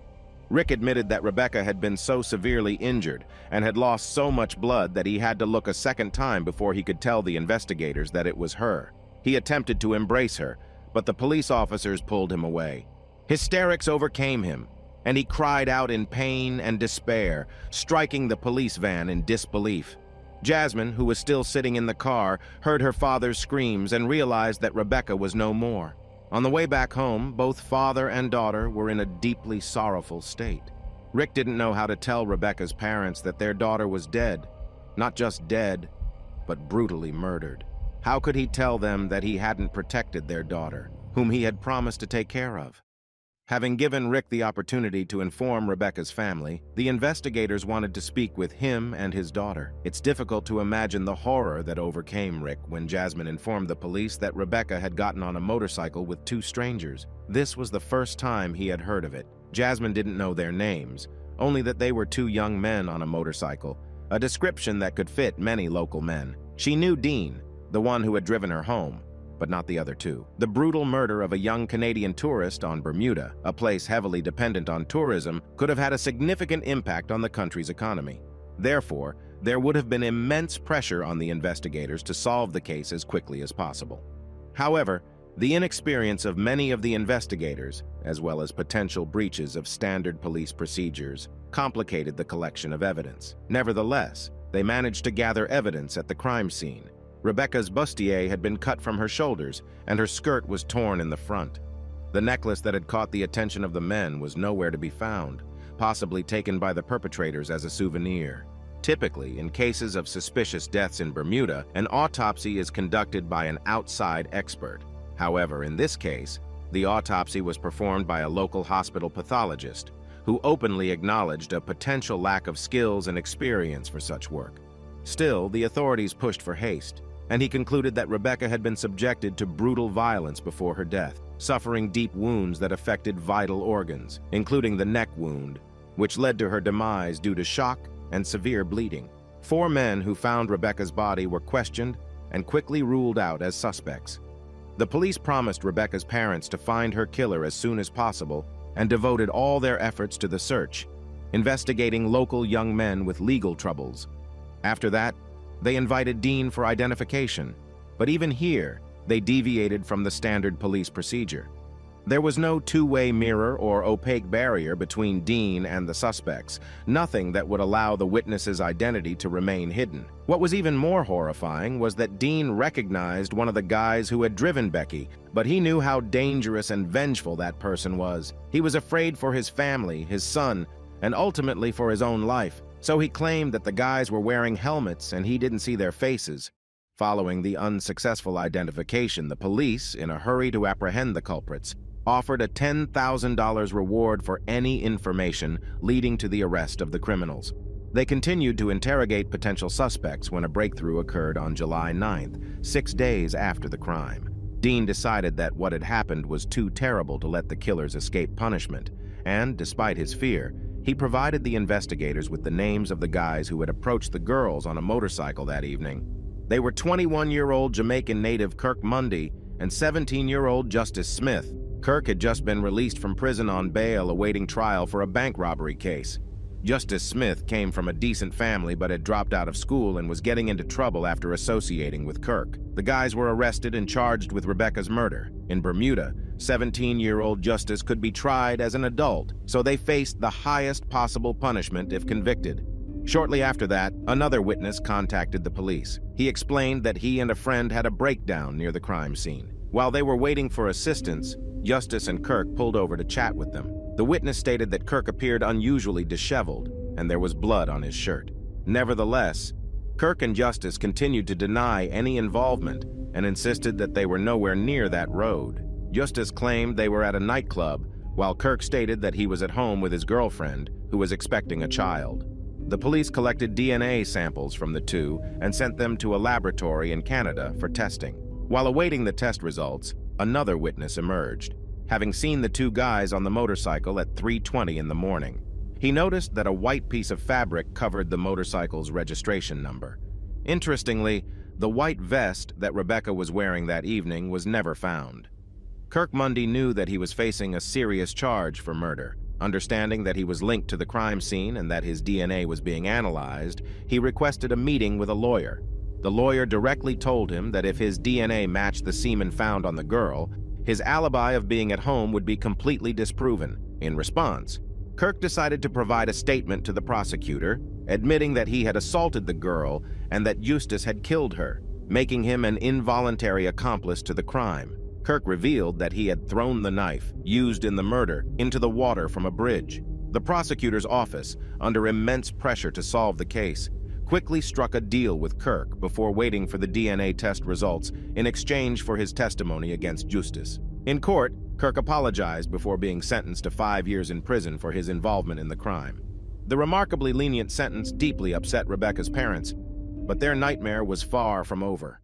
S2: Rick admitted that Rebecca had been so severely injured and had lost so much blood that he had to look a second time before he could tell the investigators that it was her. He attempted to embrace her, but the police officers pulled him away. Hysterics overcame him, and he cried out in pain and despair, striking the police van in disbelief. Jasmine, who was still sitting in the car, heard her father's screams and realized that Rebecca was no more. On the way back home, both father and daughter were in a deeply sorrowful state. Rick didn't know how to tell Rebecca's parents that their daughter was dead. Not just dead, but brutally murdered. How could he tell them that he hadn't protected their daughter, whom he had promised to take care of? Having given Rick the opportunity to inform Rebecca's family, the investigators wanted to speak with him and his daughter. It's difficult to imagine the horror that overcame Rick when Jasmine informed the police that Rebecca had gotten on a motorcycle with two strangers. This was the first time he had heard of it. Jasmine didn't know their names, only that they were two young men on a motorcycle, a description that could fit many local men. She knew Dean, the one who had driven her home, but not the other two. The brutal murder of a young Canadian tourist on Bermuda, a place heavily dependent on tourism, could have had a significant impact on the country's economy. Therefore, there would have been immense pressure on the investigators to solve the case as quickly as possible. However, the inexperience of many of the investigators, as well as potential breaches of standard police procedures, complicated the collection of evidence. Nevertheless, they managed to gather evidence at the crime scene. Rebecca's bustier had been cut from her shoulders, and her skirt was torn in the front. The necklace that had caught the attention of the men was nowhere to be found, possibly taken by the perpetrators as a souvenir. Typically, in cases of suspicious deaths in Bermuda, an autopsy is conducted by an outside expert. However, in this case, the autopsy was performed by a local hospital pathologist, who openly acknowledged a potential lack of skills and experience for such work. Still, the authorities pushed for haste, and he concluded that Rebecca had been subjected to brutal violence before her death. suffering deep wounds that affected vital organs, including the neck wound, which led to her demise due to shock and severe bleeding. 4 men who found Rebecca's body were questioned and quickly ruled out as suspects. The police promised Rebecca's parents to find her killer as soon as possible and devoted all their efforts to the search, investigating local young men with legal troubles. After that, they invited Dean for identification, but even here, they deviated from the standard police procedure. There was no two-way mirror or opaque barrier between Dean and the suspects, nothing that would allow the witness's identity to remain hidden. What was even more horrifying was that Dean recognized one of the guys who had driven Becky, but he knew how dangerous and vengeful that person was. He was afraid for his family, his son, and ultimately for his own life, so he claimed that the guys were wearing helmets and he didn't see their faces. Following the unsuccessful identification, the police, in a hurry to apprehend the culprits, offered a $10,000 reward for any information leading to the arrest of the criminals. They continued to interrogate potential suspects when a breakthrough occurred on July 9th, 6 days after the crime. Dean decided that what had happened was too terrible to let the killers escape punishment, and, despite his fear, he provided the investigators with the names of the guys who had approached the girls on a motorcycle that evening. They were 21-year-old Jamaican native Kirk Mundy and 17-year-old Justice Smith. Kirk had just been released from prison on bail awaiting trial for a bank robbery case. Justice Smith came from a decent family but had dropped out of school and was getting into trouble after associating with Kirk. The guys were arrested and charged with Rebecca's murder. In Bermuda, 17-year-old Justice could be tried as an adult, so they faced the highest possible punishment if convicted. Shortly after that, another witness contacted the police. He explained that he and a friend had a breakdown near the crime scene. While they were waiting for assistance, Justice and Kirk pulled over to chat with them. The witness stated that Kirk appeared unusually disheveled, and there was blood on his shirt. Nevertheless, Kirk and Justice continued to deny any involvement and insisted that they were nowhere near that road. Justice claimed they were at a nightclub, while Kirk stated that he was at home with his girlfriend, who was expecting a child. The police collected DNA samples from the two and sent them to a laboratory in Canada for testing. While awaiting the test results, another witness emerged, having seen the 2 guys on the motorcycle at 3:20 in the morning. He noticed that a white piece of fabric covered the motorcycle's registration number. Interestingly, the white vest that Rebecca was wearing that evening was never found. Kirk Mundy knew that he was facing a serious charge for murder. Understanding that he was linked to the crime scene and that his DNA was being analyzed, he requested a meeting with a lawyer. The lawyer directly told him that if his DNA matched the semen found on the girl, his alibi of being at home would be completely disproven. In response, Kirk decided to provide a statement to the prosecutor, admitting that he had assaulted the girl and that Eustace had killed her, making him an involuntary accomplice to the crime. Kirk revealed that he had thrown the knife, used in the murder, into the water from a bridge. The prosecutor's office, under immense pressure to solve the case, quickly struck a deal with Kirk before waiting for the DNA test results in exchange for his testimony against Eustace. In court, Kirk apologized before being sentenced to 5 years in prison for his involvement in the crime. The remarkably lenient sentence deeply upset Rebecca's parents, but their nightmare was far from over.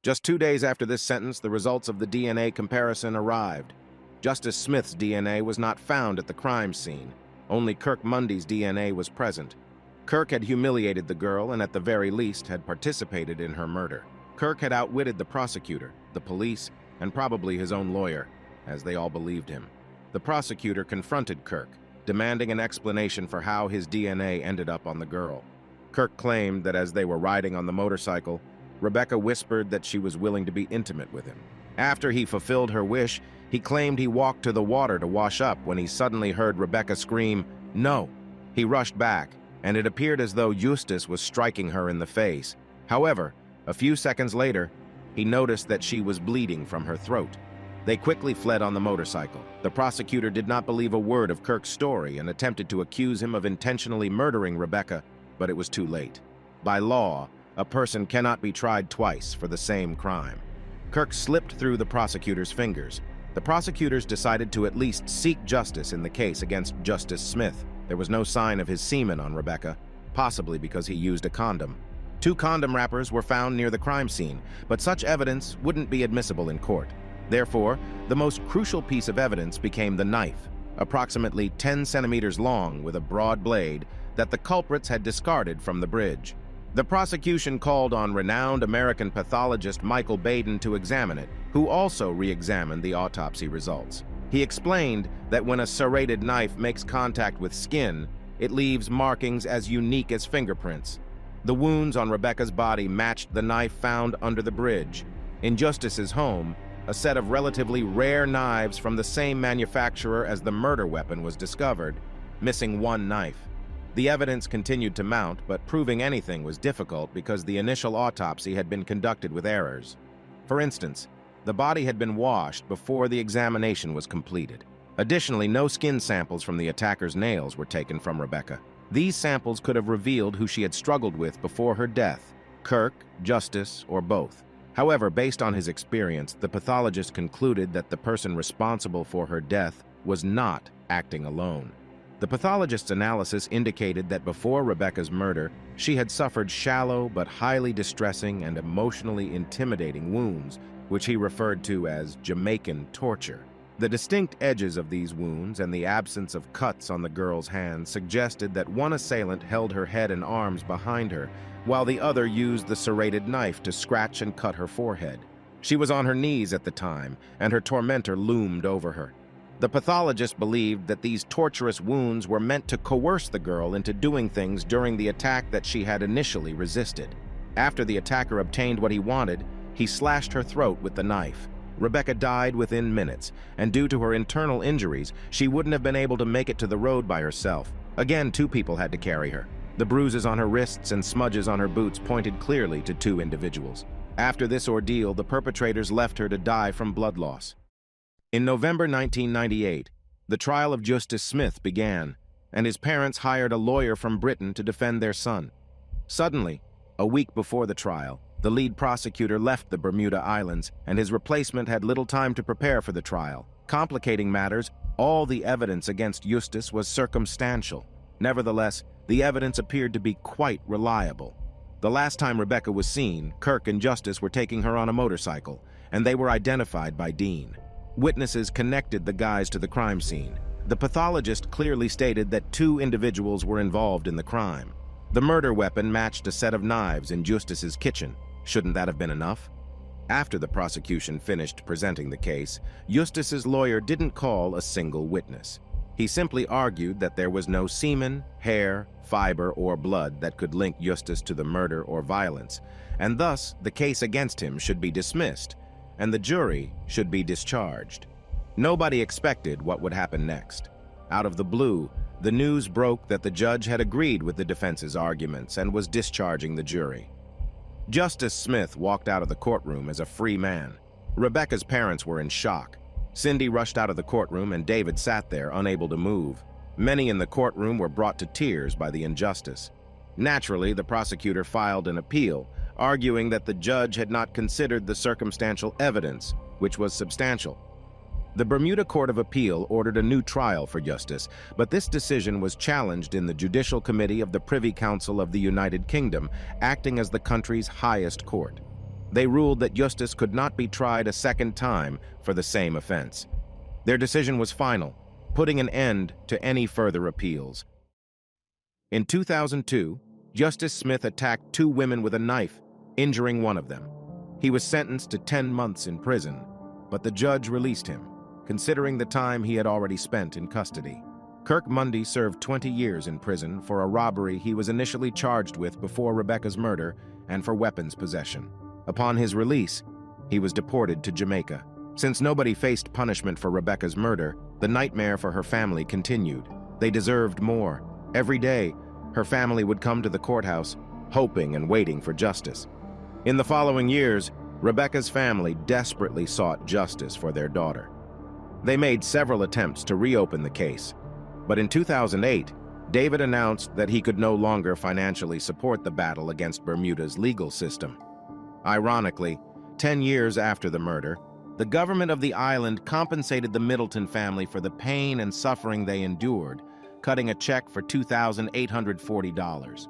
S2: Just 2 days after this sentence, the results of the DNA comparison arrived. Justice Smith's DNA was not found at the crime scene. Only Kirk Mundy's DNA was present. Kirk had humiliated the girl and at the very least had participated in her murder. Kirk had outwitted the prosecutor, the police, and probably his own lawyer, as they all believed him. The prosecutor confronted Kirk, demanding an explanation for how his DNA ended up on the girl. Kirk claimed that as they were riding on the motorcycle, Rebecca whispered that she was willing to be intimate with him. After he fulfilled her wish, he claimed he walked to the water to wash up when he suddenly heard Rebecca scream, "No!" He rushed back, and it appeared as though Eustace was striking her in the face. However, a few seconds later, he noticed that she was bleeding from her throat. They quickly fled on the motorcycle. The prosecutor did not believe a word of Kirk's story and attempted to accuse him of intentionally murdering Rebecca, but it was too late. By law, a person cannot be tried twice for the same crime. Kirk slipped through the prosecutor's fingers. The prosecutors decided to at least seek justice in the case against Justice Smith. There was no sign of his semen on Rebecca, possibly because he used a condom. 2 condom wrappers were found near the crime scene, but such evidence wouldn't be admissible in court. Therefore, the most crucial piece of evidence became the knife, approximately 10 centimeters long with a broad blade, that the culprits had discarded from the bridge. The prosecution called on renowned American pathologist Michael Baden to examine it, who also re-examined the autopsy results. He explained that when a serrated knife makes contact with skin, it leaves markings as unique as fingerprints. The wounds on Rebecca's body matched the knife found under the bridge. In Justice's home, a set of relatively rare knives from the same manufacturer as the murder weapon was discovered, missing one knife. The evidence continued to mount, but proving anything was difficult because the initial autopsy had been conducted with errors. For instance, the body had been washed before the examination was completed. Additionally, no skin samples from the attacker's nails were taken from Rebecca. These samples could have revealed who she had struggled with before her death: Kirk, Justice, or both. However, based on his experience, the pathologist concluded that the person responsible for her death was not acting alone. The pathologist's analysis indicated that before Rebecca's murder, she had suffered shallow but highly distressing and emotionally intimidating wounds, which he referred to as Jamaican torture. The distinct edges of these wounds and the absence of cuts on the girl's hands suggested that one assailant held her head and arms behind her, while the other used the serrated knife to scratch and cut her forehead. She was on her knees at the time, and her tormentor loomed over her. The pathologist believed that these torturous wounds were meant to coerce the girl into doing things during the attack that she had initially resisted. After the attacker obtained what he wanted, he slashed her throat with the knife. Rebecca died within minutes, and due to her internal injuries, she wouldn't have been able to make it to the road by herself. Again, two people had to carry her. The bruises on her wrists and smudges on her boots pointed clearly to two individuals. After this ordeal, the perpetrators left her to die from blood loss. In November 1998, the trial of Justice Smith began, and his parents hired a lawyer from Britain to defend their son. Suddenly, a week before the trial, the lead prosecutor left the Bermuda Islands, and his replacement had little time to prepare for the trial. Complicating matters, all the evidence against Justice was circumstantial. Nevertheless, the evidence appeared to be quite reliable. The last time Rebecca was seen, Kirk and Justice were taking her on a motorcycle, and they were identified by Dean. Witnesses connected the guys to the crime scene. The pathologist clearly stated that two individuals were involved in the crime. The murder weapon matched a set of knives in Justice's kitchen. Shouldn't that have been enough? After the prosecution finished presenting the case, Justice's lawyer didn't call a single witness. He simply argued that there was no semen, hair, fiber, or blood that could link Justice to the murder or violence, and thus the case against him should be dismissed, and the jury should be discharged. Nobody expected what would happen next. Out of the blue, the news broke that the judge had agreed with the defense's arguments and was discharging the jury. Justice Smith walked out of the courtroom as a free man. Rebecca's parents were in shock. Cindy rushed out of the courtroom and David sat there, unable to move. Many in the courtroom were brought to tears by the injustice. Naturally, the prosecutor filed an appeal, arguing that the judge had not considered the circumstantial evidence, which was substantial. The Bermuda Court of Appeal ordered a new trial for Justice, but this decision was challenged in the Judicial Committee of the Privy Council of the United Kingdom, acting as the country's highest court. They ruled that Justice could not be tried a second time for the same offense. Their decision was final, putting an end to any further appeals. In 2002, Justice Smith attacked two women with a knife, injuring one of them. He was sentenced to 10 months in prison, but the judge released him, considering the time he had already spent in custody. Kirk Mundy served 20 years in prison for a robbery he was initially charged with before Rebecca's murder and for weapons possession. Upon his release, he was deported to Jamaica. Since nobody faced punishment for Rebecca's murder, the nightmare for her family continued. They deserved more. Every day, her family would come to the courthouse, hoping and waiting for justice. In the following years, Rebecca's family desperately sought justice for their daughter. They made several attempts to reopen the case, but in 2008, David announced that he could no longer financially support the battle against Bermuda's legal system. Ironically, 10 years after the murder, the government of the island compensated the Middleton family for the pain and suffering they endured, cutting a check for $2,840.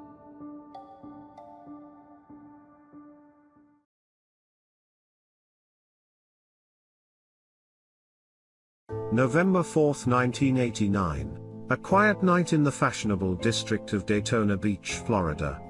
S3: November 4, 1989. A quiet night in the fashionable district of Daytona Beach, Florida.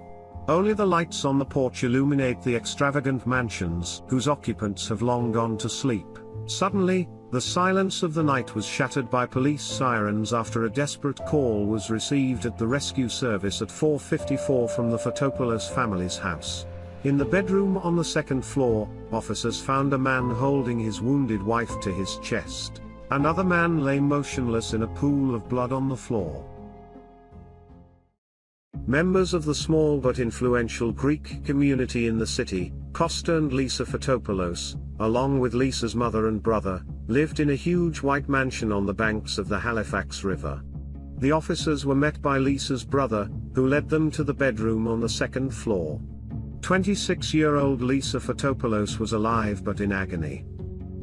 S3: Only the lights on the porch illuminate the extravagant mansions whose occupants have long gone to sleep. Suddenly, the silence of the night was shattered by police sirens after a desperate call was received at the rescue service at 4:54 from the Fotopoulos family's house. In the bedroom on the second floor, officers found a man holding his wounded wife to his chest. Another man lay motionless in a pool of blood on the floor. Members of the small but influential Greek community in the city, Costa and Lisa Fotopoulos, along with Lisa's mother and brother, lived in a huge white mansion on the banks of the Halifax River. The officers were met by Lisa's brother, who led them to the bedroom on the second floor. 26-year-old Lisa Fotopoulos was alive but in agony.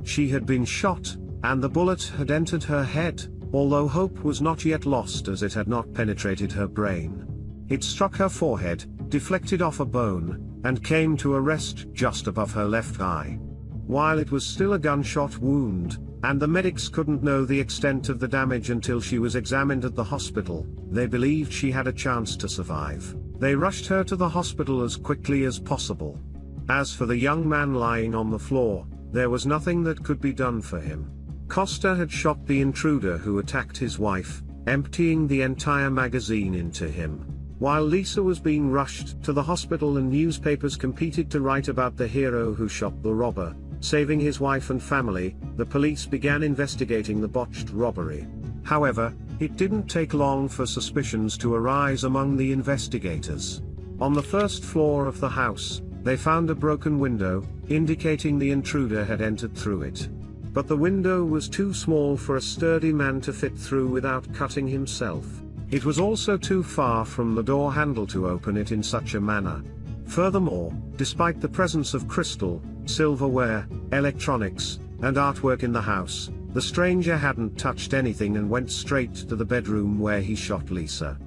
S3: She had been shot, and the bullet had entered her head, although hope was not yet lost as it had not penetrated her brain. It struck her forehead, deflected off a bone, and came to a rest just above her left eye. While it was still a gunshot wound, and the medics couldn't know the extent of the damage until she was examined at the hospital, they believed she had a chance to survive. They rushed her to the hospital as quickly as possible. As for the young man lying on the floor, there was nothing that could be done for him. Costa had shot the intruder who attacked his wife, emptying the entire magazine into him. While Lisa was being rushed to the hospital and newspapers competed to write about the hero who shot the robber, saving his wife and family, the police began investigating the botched robbery. However, it didn't take long for suspicions to arise among the investigators. On the first floor of the house, they found a broken window, indicating the intruder had entered through it. But the window was too small for a sturdy man to fit through without cutting himself. It was also too far from the door handle to open it in such a manner. Furthermore, despite the presence of crystal, silverware, electronics, and artwork in the house, the stranger hadn't touched anything and went straight to the bedroom where he shot Lisa.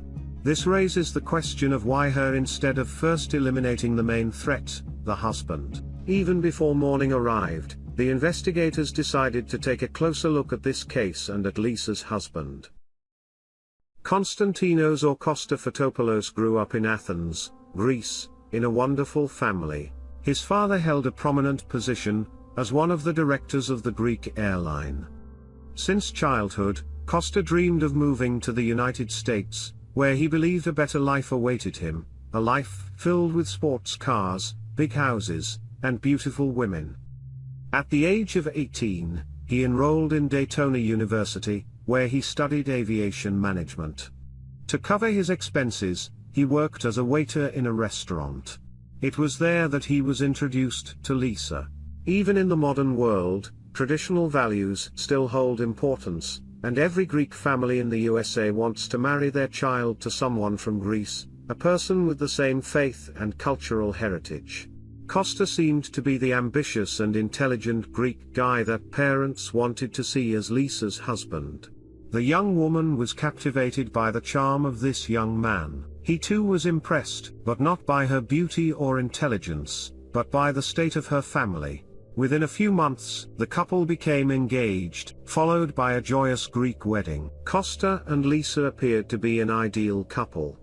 S3: This raises the question of why her instead of first eliminating the main threat, the husband. Even before morning arrived, the investigators decided to take a closer look at this case and at Lisa's husband. Konstantinos or Costa Fotopoulos grew up in Athens, Greece, in a wonderful family. His father held a prominent position as one of the directors of the Greek airline. Since childhood, Costa dreamed of moving to the United States, where he believed a better life awaited him, a life filled with sports cars, big houses, and beautiful women. At the age of 18, he enrolled in Daytona University, where he studied aviation management. To cover his expenses, he worked as a waiter in a restaurant. It was there that he was introduced to Lisa. Even in the modern world, traditional values still hold importance, and every Greek family in the USA wants to marry their child to someone from Greece, a person with the same faith and cultural heritage. Costa seemed to be the ambitious and intelligent Greek guy that parents wanted to see as Lisa's husband. The young woman was captivated by the charm of this young man. He too was impressed, but not by her beauty or intelligence, but by the state of her family. Within a few months, the couple became engaged, followed by a joyous Greek wedding. Costa and Lisa appeared to be an ideal couple.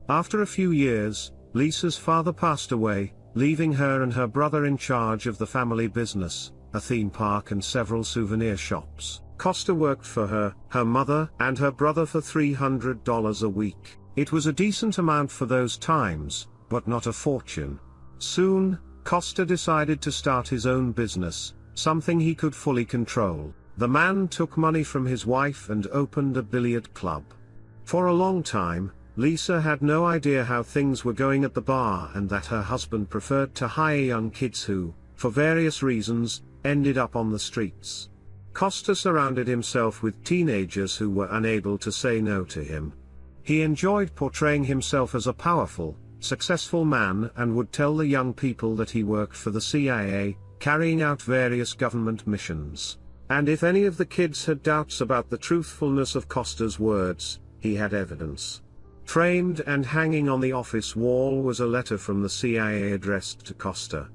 S3: After a few years, Lisa's father passed away, leaving her and her brother in charge of the family business, a theme park and several souvenir shops. Costa worked for her, her mother, and her brother for $300 a week. It was a decent amount for those times, but not a fortune. Soon, Costa decided to start his own business, something he could fully control. The man took money from his wife and opened a billiard club. For a long time, Lisa had no idea how things were going at the bar and that her husband preferred to hire young kids who, for various reasons, ended up on the streets. Costa surrounded himself with teenagers who were unable to say no to him. He enjoyed portraying himself as a powerful, successful man and would tell the young people that he worked for the CIA, carrying out various government missions. And if any of the kids had doubts about the truthfulness of Costa's words, he had evidence. Framed and hanging on the office wall was a letter from the CIA addressed to Costa.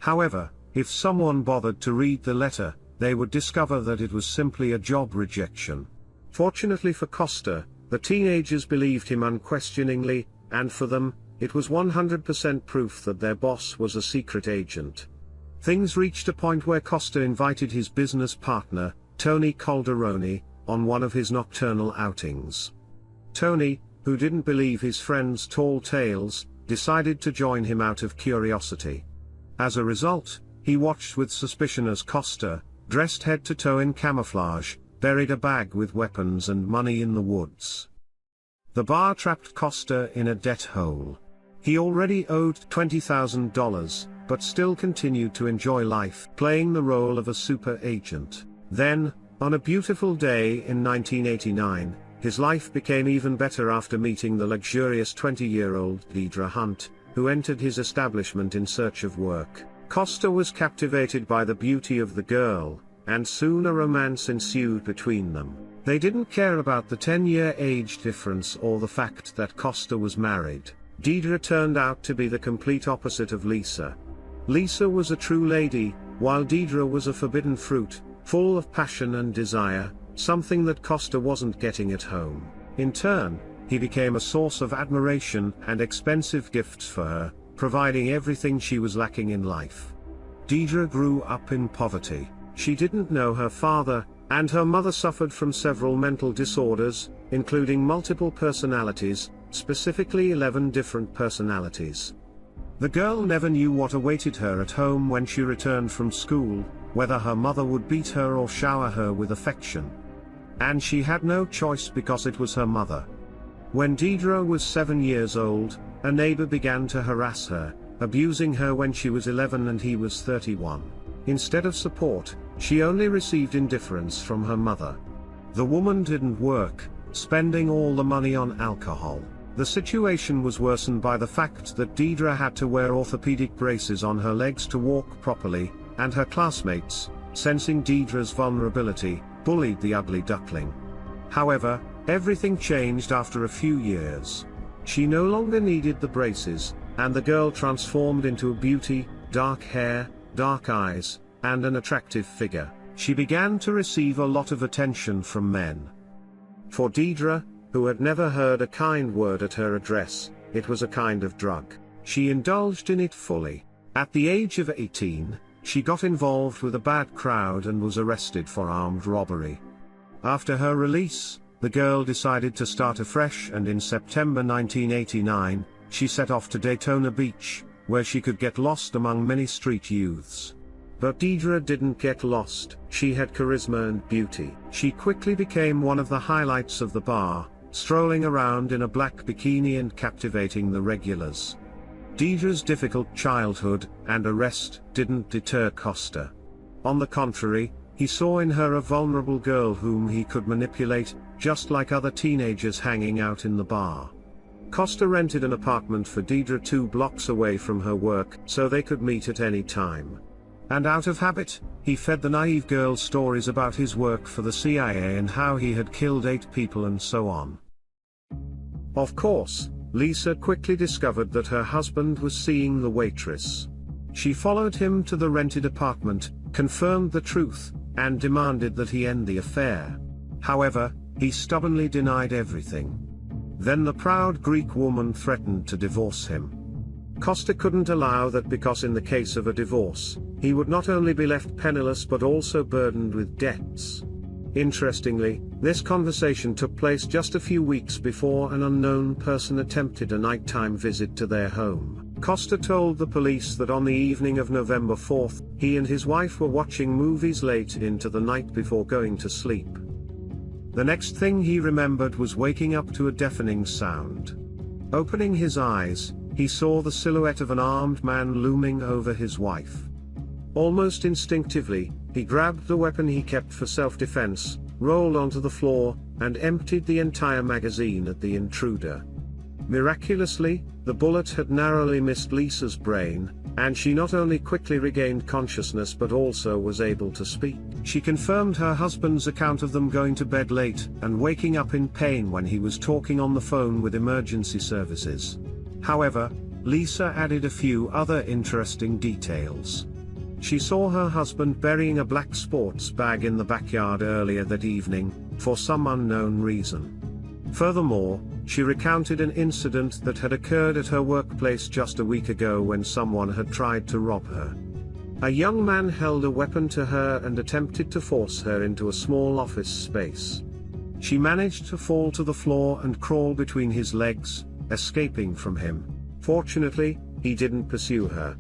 S3: However, if someone bothered to read the letter, they would discover that it was simply a job rejection. Fortunately for Costa, the teenagers believed him unquestioningly, and for them, it was 100% proof that their boss was a secret agent. Things reached a point where Costa invited his business partner, Tony Calderoni, on one of his nocturnal outings. Tony, who didn't believe his friend's tall tales, decided to join him out of curiosity. As a result, he watched with suspicion as Costa, dressed head to toe in camouflage, buried a bag with weapons and money in the woods. The bar trapped Costa in a debt hole. He already owed $20,000, but still continued to enjoy life, playing the role of a super agent. Then, on a beautiful day in 1989, his life became even better after meeting the luxurious 20-year-old Deidre Hunt, who entered his establishment in search of work. Costa was captivated by the beauty of the girl, and soon a romance ensued between them. They didn't care about the 10-year age difference or the fact that Costa was married. Deidre turned out to be the complete opposite of Lisa. Lisa was a true lady, while Deidre was a forbidden fruit, full of passion and desire, something that Costa wasn't getting at home. In turn, he became a source of admiration and expensive gifts for her, providing everything she was lacking in life. Deidre grew up in poverty. She didn't know her father, and her mother suffered from several mental disorders, including multiple personalities, specifically 11 different personalities. The girl never knew what awaited her at home when she returned from school, whether her mother would beat her or shower her with affection. And she had no choice because it was her mother. When Deidre was 7 years old, a neighbor began to harass her, abusing her when she was 11 and he was 31. Instead of support, she only received indifference from her mother. The woman didn't work, spending all the money on alcohol. The situation was worsened by the fact that Deidre had to wear orthopedic braces on her legs to walk properly, and her classmates, sensing Deidre's vulnerability, bullied the ugly duckling. However, everything changed after a few years. She no longer needed the braces, and the girl transformed into a beauty, dark hair, dark eyes, and an attractive figure. She began to receive a lot of attention from men. For Deidre, who had never heard a kind word at her address, it was a kind of drug. She indulged in it fully. At the age of 18, she got involved with a bad crowd and was arrested for armed robbery. After her release, the girl decided to start afresh, and in September 1989, she set off to Daytona Beach, where she could get lost among many street youths. But Deidre didn't get lost. She had charisma and beauty. She quickly became one of the highlights of the bar, strolling around in a black bikini and captivating the regulars. Deidre's difficult childhood and arrest didn't deter Costa. On the contrary, he saw in her a vulnerable girl whom he could manipulate, just like other teenagers hanging out in the bar. Costa rented an apartment for Deidre 2 blocks away from her work, so they could meet at any time. And out of habit, he fed the naive girl stories about his work for the CIA and how he had killed 8 people and so on. Of course, Lisa quickly discovered that her husband was seeing the waitress. She followed him to the rented apartment, confirmed the truth, and demanded that he end the affair. However, he stubbornly denied everything. Then the proud Greek woman threatened to divorce him. Costa couldn't allow that because in the case of a divorce, he would not only be left penniless but also burdened with debts. Interestingly, this conversation took place just a few weeks before an unknown person attempted a nighttime visit to their home. Costa told the police that on the evening of November 4th, he and his wife were watching movies late into the night before going to sleep. The next thing he remembered was waking up to a deafening sound. Opening his eyes, he saw the silhouette of an armed man looming over his wife. Almost instinctively, he grabbed the weapon he kept for self-defense, rolled onto the floor, and emptied the entire magazine at the intruder. Miraculously, the bullet had narrowly missed Lisa's brain, and she not only quickly regained consciousness but also was able to speak. She confirmed her husband's account of them going to bed late and waking up in pain when he was talking on the phone with emergency services. However, Lisa added a few other interesting details. She saw her husband burying a black sports bag in the backyard earlier that evening, for some unknown reason. Furthermore, she recounted an incident that had occurred at her workplace just a week ago when someone had tried to rob her. A young man held a weapon to her and attempted to force her into a small office space. She managed to fall to the floor and crawl between his legs, escaping from him. Fortunately, he didn't pursue her.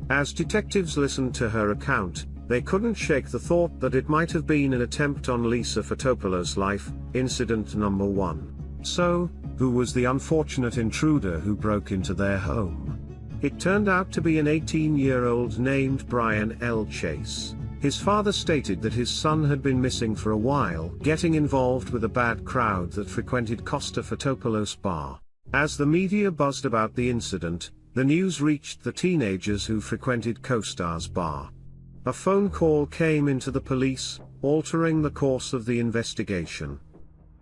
S3: As detectives listened to her account, they couldn't shake the thought that it might have been an attempt on Lisa Fotopoulos' life, incident number 1. So, who was the unfortunate intruder who broke into their home? It turned out to be an 18-year-old named Brian L. Chase. His father stated that his son had been missing for a while, getting involved with a bad crowd that frequented Costa Fotopoulos bar. As the media buzzed about the incident, the news reached the teenagers who frequented Co-Star's bar. A phone call came into the police, altering the course of the investigation.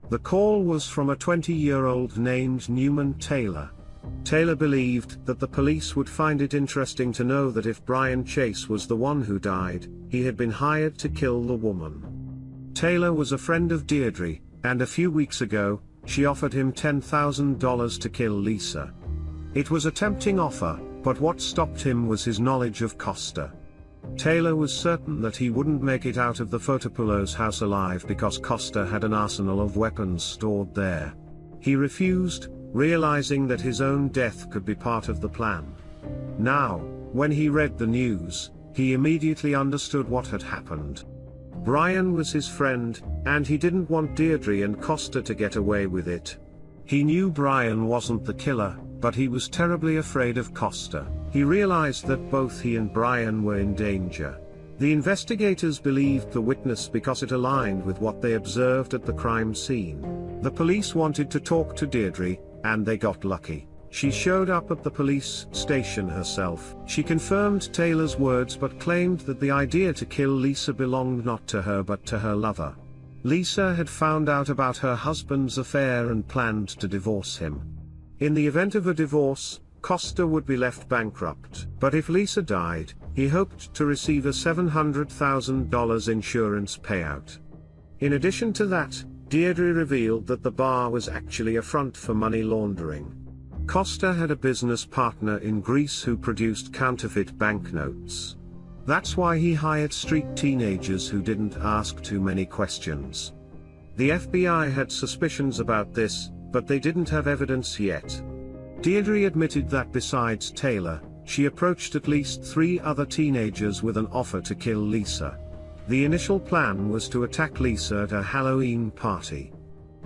S3: The call was from a 20-year-old named Newman Taylor. Taylor believed that the police would find it interesting to know that if Brian Chase was the one who died, he had been hired to kill the woman. Taylor was a friend of Deirdre, and a few weeks ago, she offered him $10,000 to kill Lisa. It was a tempting offer, but what stopped him was his knowledge of Costa. Taylor was certain that he wouldn't make it out of the Fotopoulos house alive because Costa had an arsenal of weapons stored there. He refused, realizing that his own death could be part of the plan. Now, when he read the news, he immediately understood what had happened. Brian was his friend, and he didn't want Deirdre and Costa to get away with it. He knew Brian wasn't the killer, but he was terribly afraid of Costa. He realized that both he and Brian were in danger. The investigators believed the witness because it aligned with what they observed at the crime scene. The police wanted to talk to Deirdre, and they got lucky. She showed up at the police station herself. She confirmed Taylor's words but claimed that the idea to kill Lisa belonged not to her but to her lover. Lisa had found out about her husband's affair and planned to divorce him. In the event of a divorce, Costa would be left bankrupt, but if Lisa died, he hoped to receive a $700,000 insurance payout. In addition to that, Deirdre revealed that the bar was actually a front for money laundering. Costa had a business partner in Greece who produced counterfeit banknotes. That's why he hired street teenagers who didn't ask too many questions. The FBI had suspicions about this, but they didn't have evidence yet. Deirdre admitted that besides Taylor, she approached at least 3 other teenagers with an offer to kill Lisa. The initial plan was to attack Lisa at a Halloween party.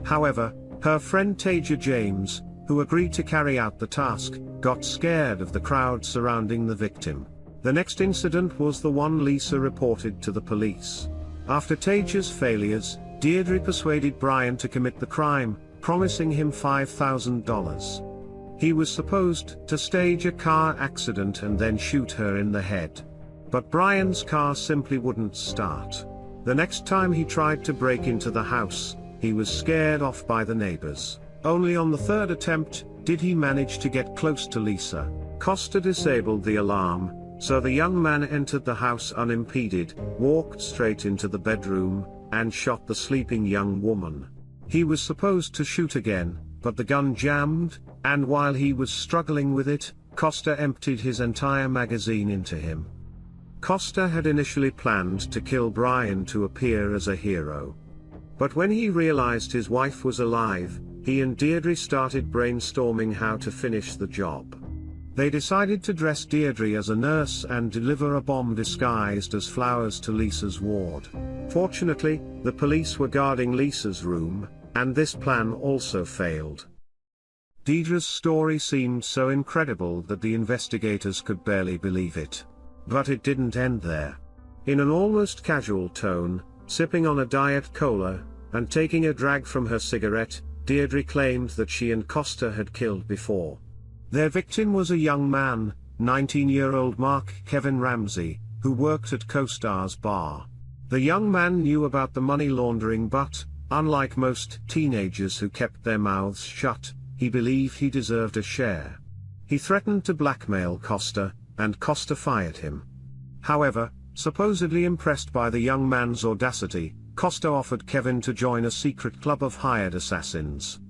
S3: However, her friend Taja James, who agreed to carry out the task, got scared of the crowd surrounding the victim. The next incident was the one Lisa reported to the police. After Taja's failures, Deirdre persuaded Brian to commit the crime, promising him $5,000. He was supposed to stage a car accident and then shoot her in the head. But Brian's car simply wouldn't start. The next time he tried to break into the house, he was scared off by the neighbors. Only on the 3rd attempt did he manage to get close to Lisa. Costa disabled the alarm, so the young man entered the house unimpeded, walked straight into the bedroom, and shot the sleeping young woman. He was supposed to shoot again, but the gun jammed, and while he was struggling with it, Costa emptied his entire magazine into him. Costa had initially planned to kill Brian to appear as a hero. But when he realized his wife was alive, he and Deirdre started brainstorming how to finish the job. They decided to dress Deirdre as a nurse and deliver a bomb disguised as flowers to Lisa's ward. Fortunately, the police were guarding Lisa's room, and this plan also failed. Deirdre's story seemed so incredible that the investigators could barely believe it. But it didn't end there. In an almost casual tone, sipping on a Diet Cola, and taking a drag from her cigarette, Deirdre claimed that she and Costa had killed before. Their victim was a young man, 19-year-old Mark Kevin Ramsey, who worked at Co-Star's bar. The young man knew about the money laundering but, unlike most teenagers who kept their mouths shut, he believed he deserved a share. He threatened to blackmail Costa, and Costa fired him. However, Supposedly impressed by the young man's audacity, Costa offered Kevin to join a secret club of hired assassins.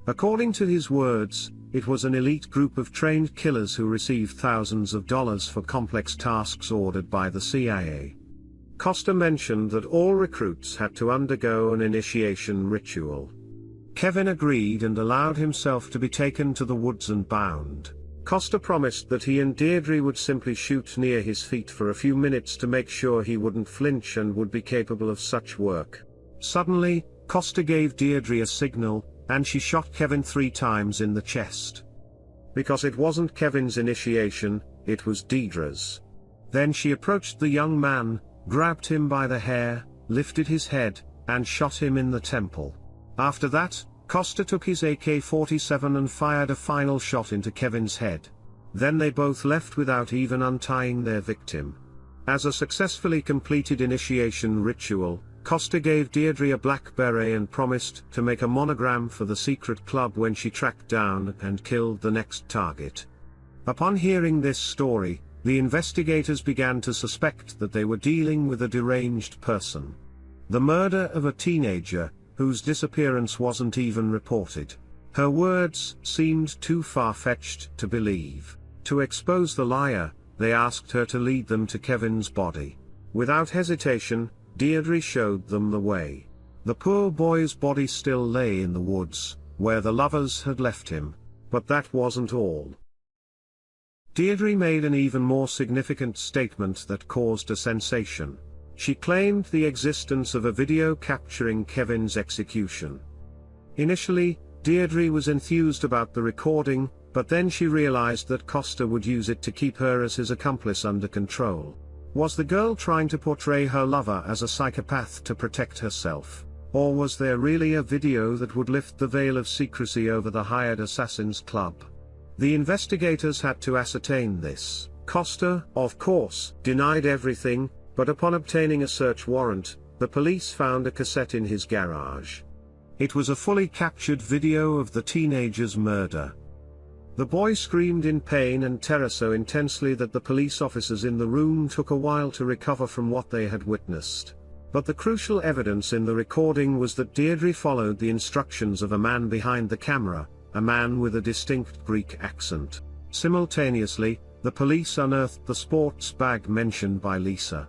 S3: According to his words, it was an elite group of trained killers who received thousands of dollars for complex tasks ordered by the CIA. Costa mentioned that all recruits had to undergo an initiation ritual. Kevin agreed and allowed himself to be taken to the woods and bound. Costa promised that he and Deirdre would simply shoot near his feet for a few minutes to make sure he wouldn't flinch and would be capable of such work. Suddenly, Costa gave Deirdre a signal, and she shot Kevin 3 times in the chest. Because it wasn't Kevin's initiation, it was Deirdre's. Then she approached the young man, grabbed him by the hair, lifted his head, and shot him in the temple. After that, Costa took his AK-47 and fired a final shot into Kevin's head. Then they both left without even untying their victim. As a successfully completed initiation ritual, Costa gave Deirdre a black beret and promised to make a monogram for the secret club when she tracked down and killed the next target. Upon hearing this story, the investigators began to suspect that they were dealing with a deranged person. The murder of a teenager, whose disappearance wasn't even reported. Her words seemed too far-fetched to believe. To expose the liar, they asked her to lead them to Kevin's body. Without hesitation, Deirdre showed them the way. The poor boy's body still lay in the woods, where the lovers had left him. But that wasn't all. Deirdre made an even more significant statement that caused a sensation. She claimed the existence of a video capturing Kevin's execution. Initially, Deirdre was enthused about the recording, but then she realized that Costa would use it to keep her as his accomplice under control. Was the girl trying to portray her lover as a psychopath to protect herself? Or was there really a video that would lift the veil of secrecy over the hired assassins club? The investigators had to ascertain this. Costa, of course, denied everything, but upon obtaining a search warrant, the police found a cassette in his garage. It was a fully captured video of the teenager's murder. The boy screamed in pain and terror so intensely that the police officers in the room took a while to recover from what they had witnessed. But the crucial evidence in the recording was that Deirdre followed the instructions of a man behind the camera, a man with a distinct Greek accent. Simultaneously, the police unearthed the sports bag mentioned by Lisa.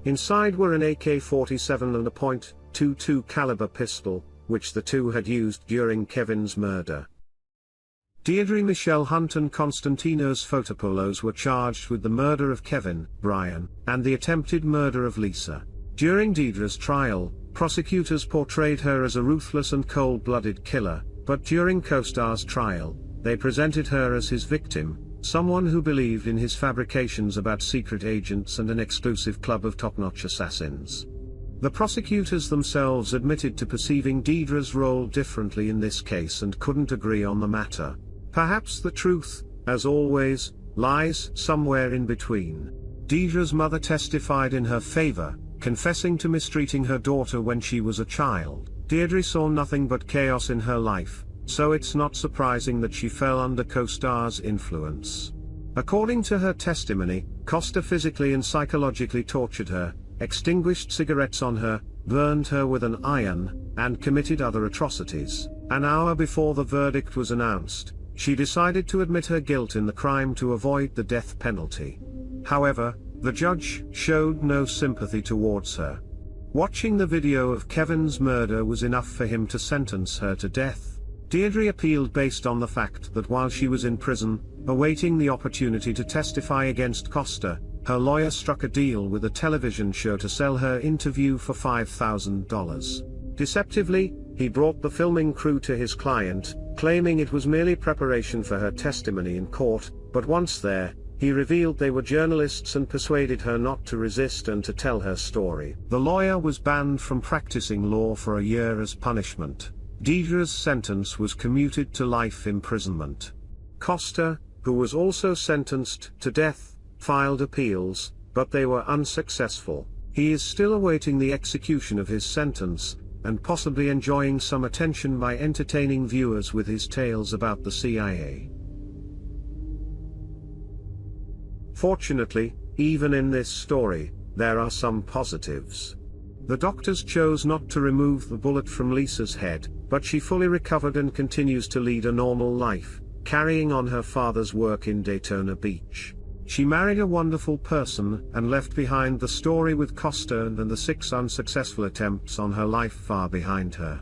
S3: Inside were an AK-47 and a .22 caliber pistol, which the two had used during Kevin's murder. Deirdre Michelle Hunt and Konstantinos Fotopoulos were charged with the murder of Kevin, Brian, and the attempted murder of Lisa. During Deirdre's trial, prosecutors portrayed her as a ruthless and cold-blooded killer, but during Costar's trial, they presented her as his victim, someone who believed in his fabrications about secret agents and an exclusive club of top-notch assassins. The prosecutors themselves admitted to perceiving Deirdre's role differently in this case and couldn't agree on the matter. Perhaps the truth, as always, lies somewhere in between. Deirdre's mother testified in her favor, confessing to mistreating her daughter when she was a child. Deirdre saw nothing but chaos in her life, so it's not surprising that she fell under Costar's influence. According to her testimony, Costa physically and psychologically tortured her, extinguished cigarettes on her, burned her with an iron, and committed other atrocities. An hour before the verdict was announced, she decided to admit her guilt in the crime to avoid the death penalty. However, the judge showed no sympathy towards her. Watching the video of Kevin's murder was enough for him to sentence her to death. Deirdre appealed based on the fact that while she was in prison, awaiting the opportunity to testify against Costa, her lawyer struck a deal with a television show to sell her interview for $5,000. Deceptively, he brought the filming crew to his client, claiming it was merely preparation for her testimony in court, but once there, he revealed they were journalists and persuaded her not to resist and to tell her story. The lawyer was banned from practicing law for a year as punishment. Deirdre's sentence was commuted to life imprisonment. Costa, who was also sentenced to death, filed appeals, but they were unsuccessful. He is still awaiting the execution of his sentence, and possibly enjoying some attention by entertaining viewers with his tales about the CIA. Fortunately, even in this story, there are some positives. The doctors chose not to remove the bullet from Lisa's head, but she fully recovered and continues to lead a normal life, carrying on her father's work in Daytona Beach. She married a wonderful person and left behind the story with Costa and the 6 unsuccessful attempts on her life far behind her.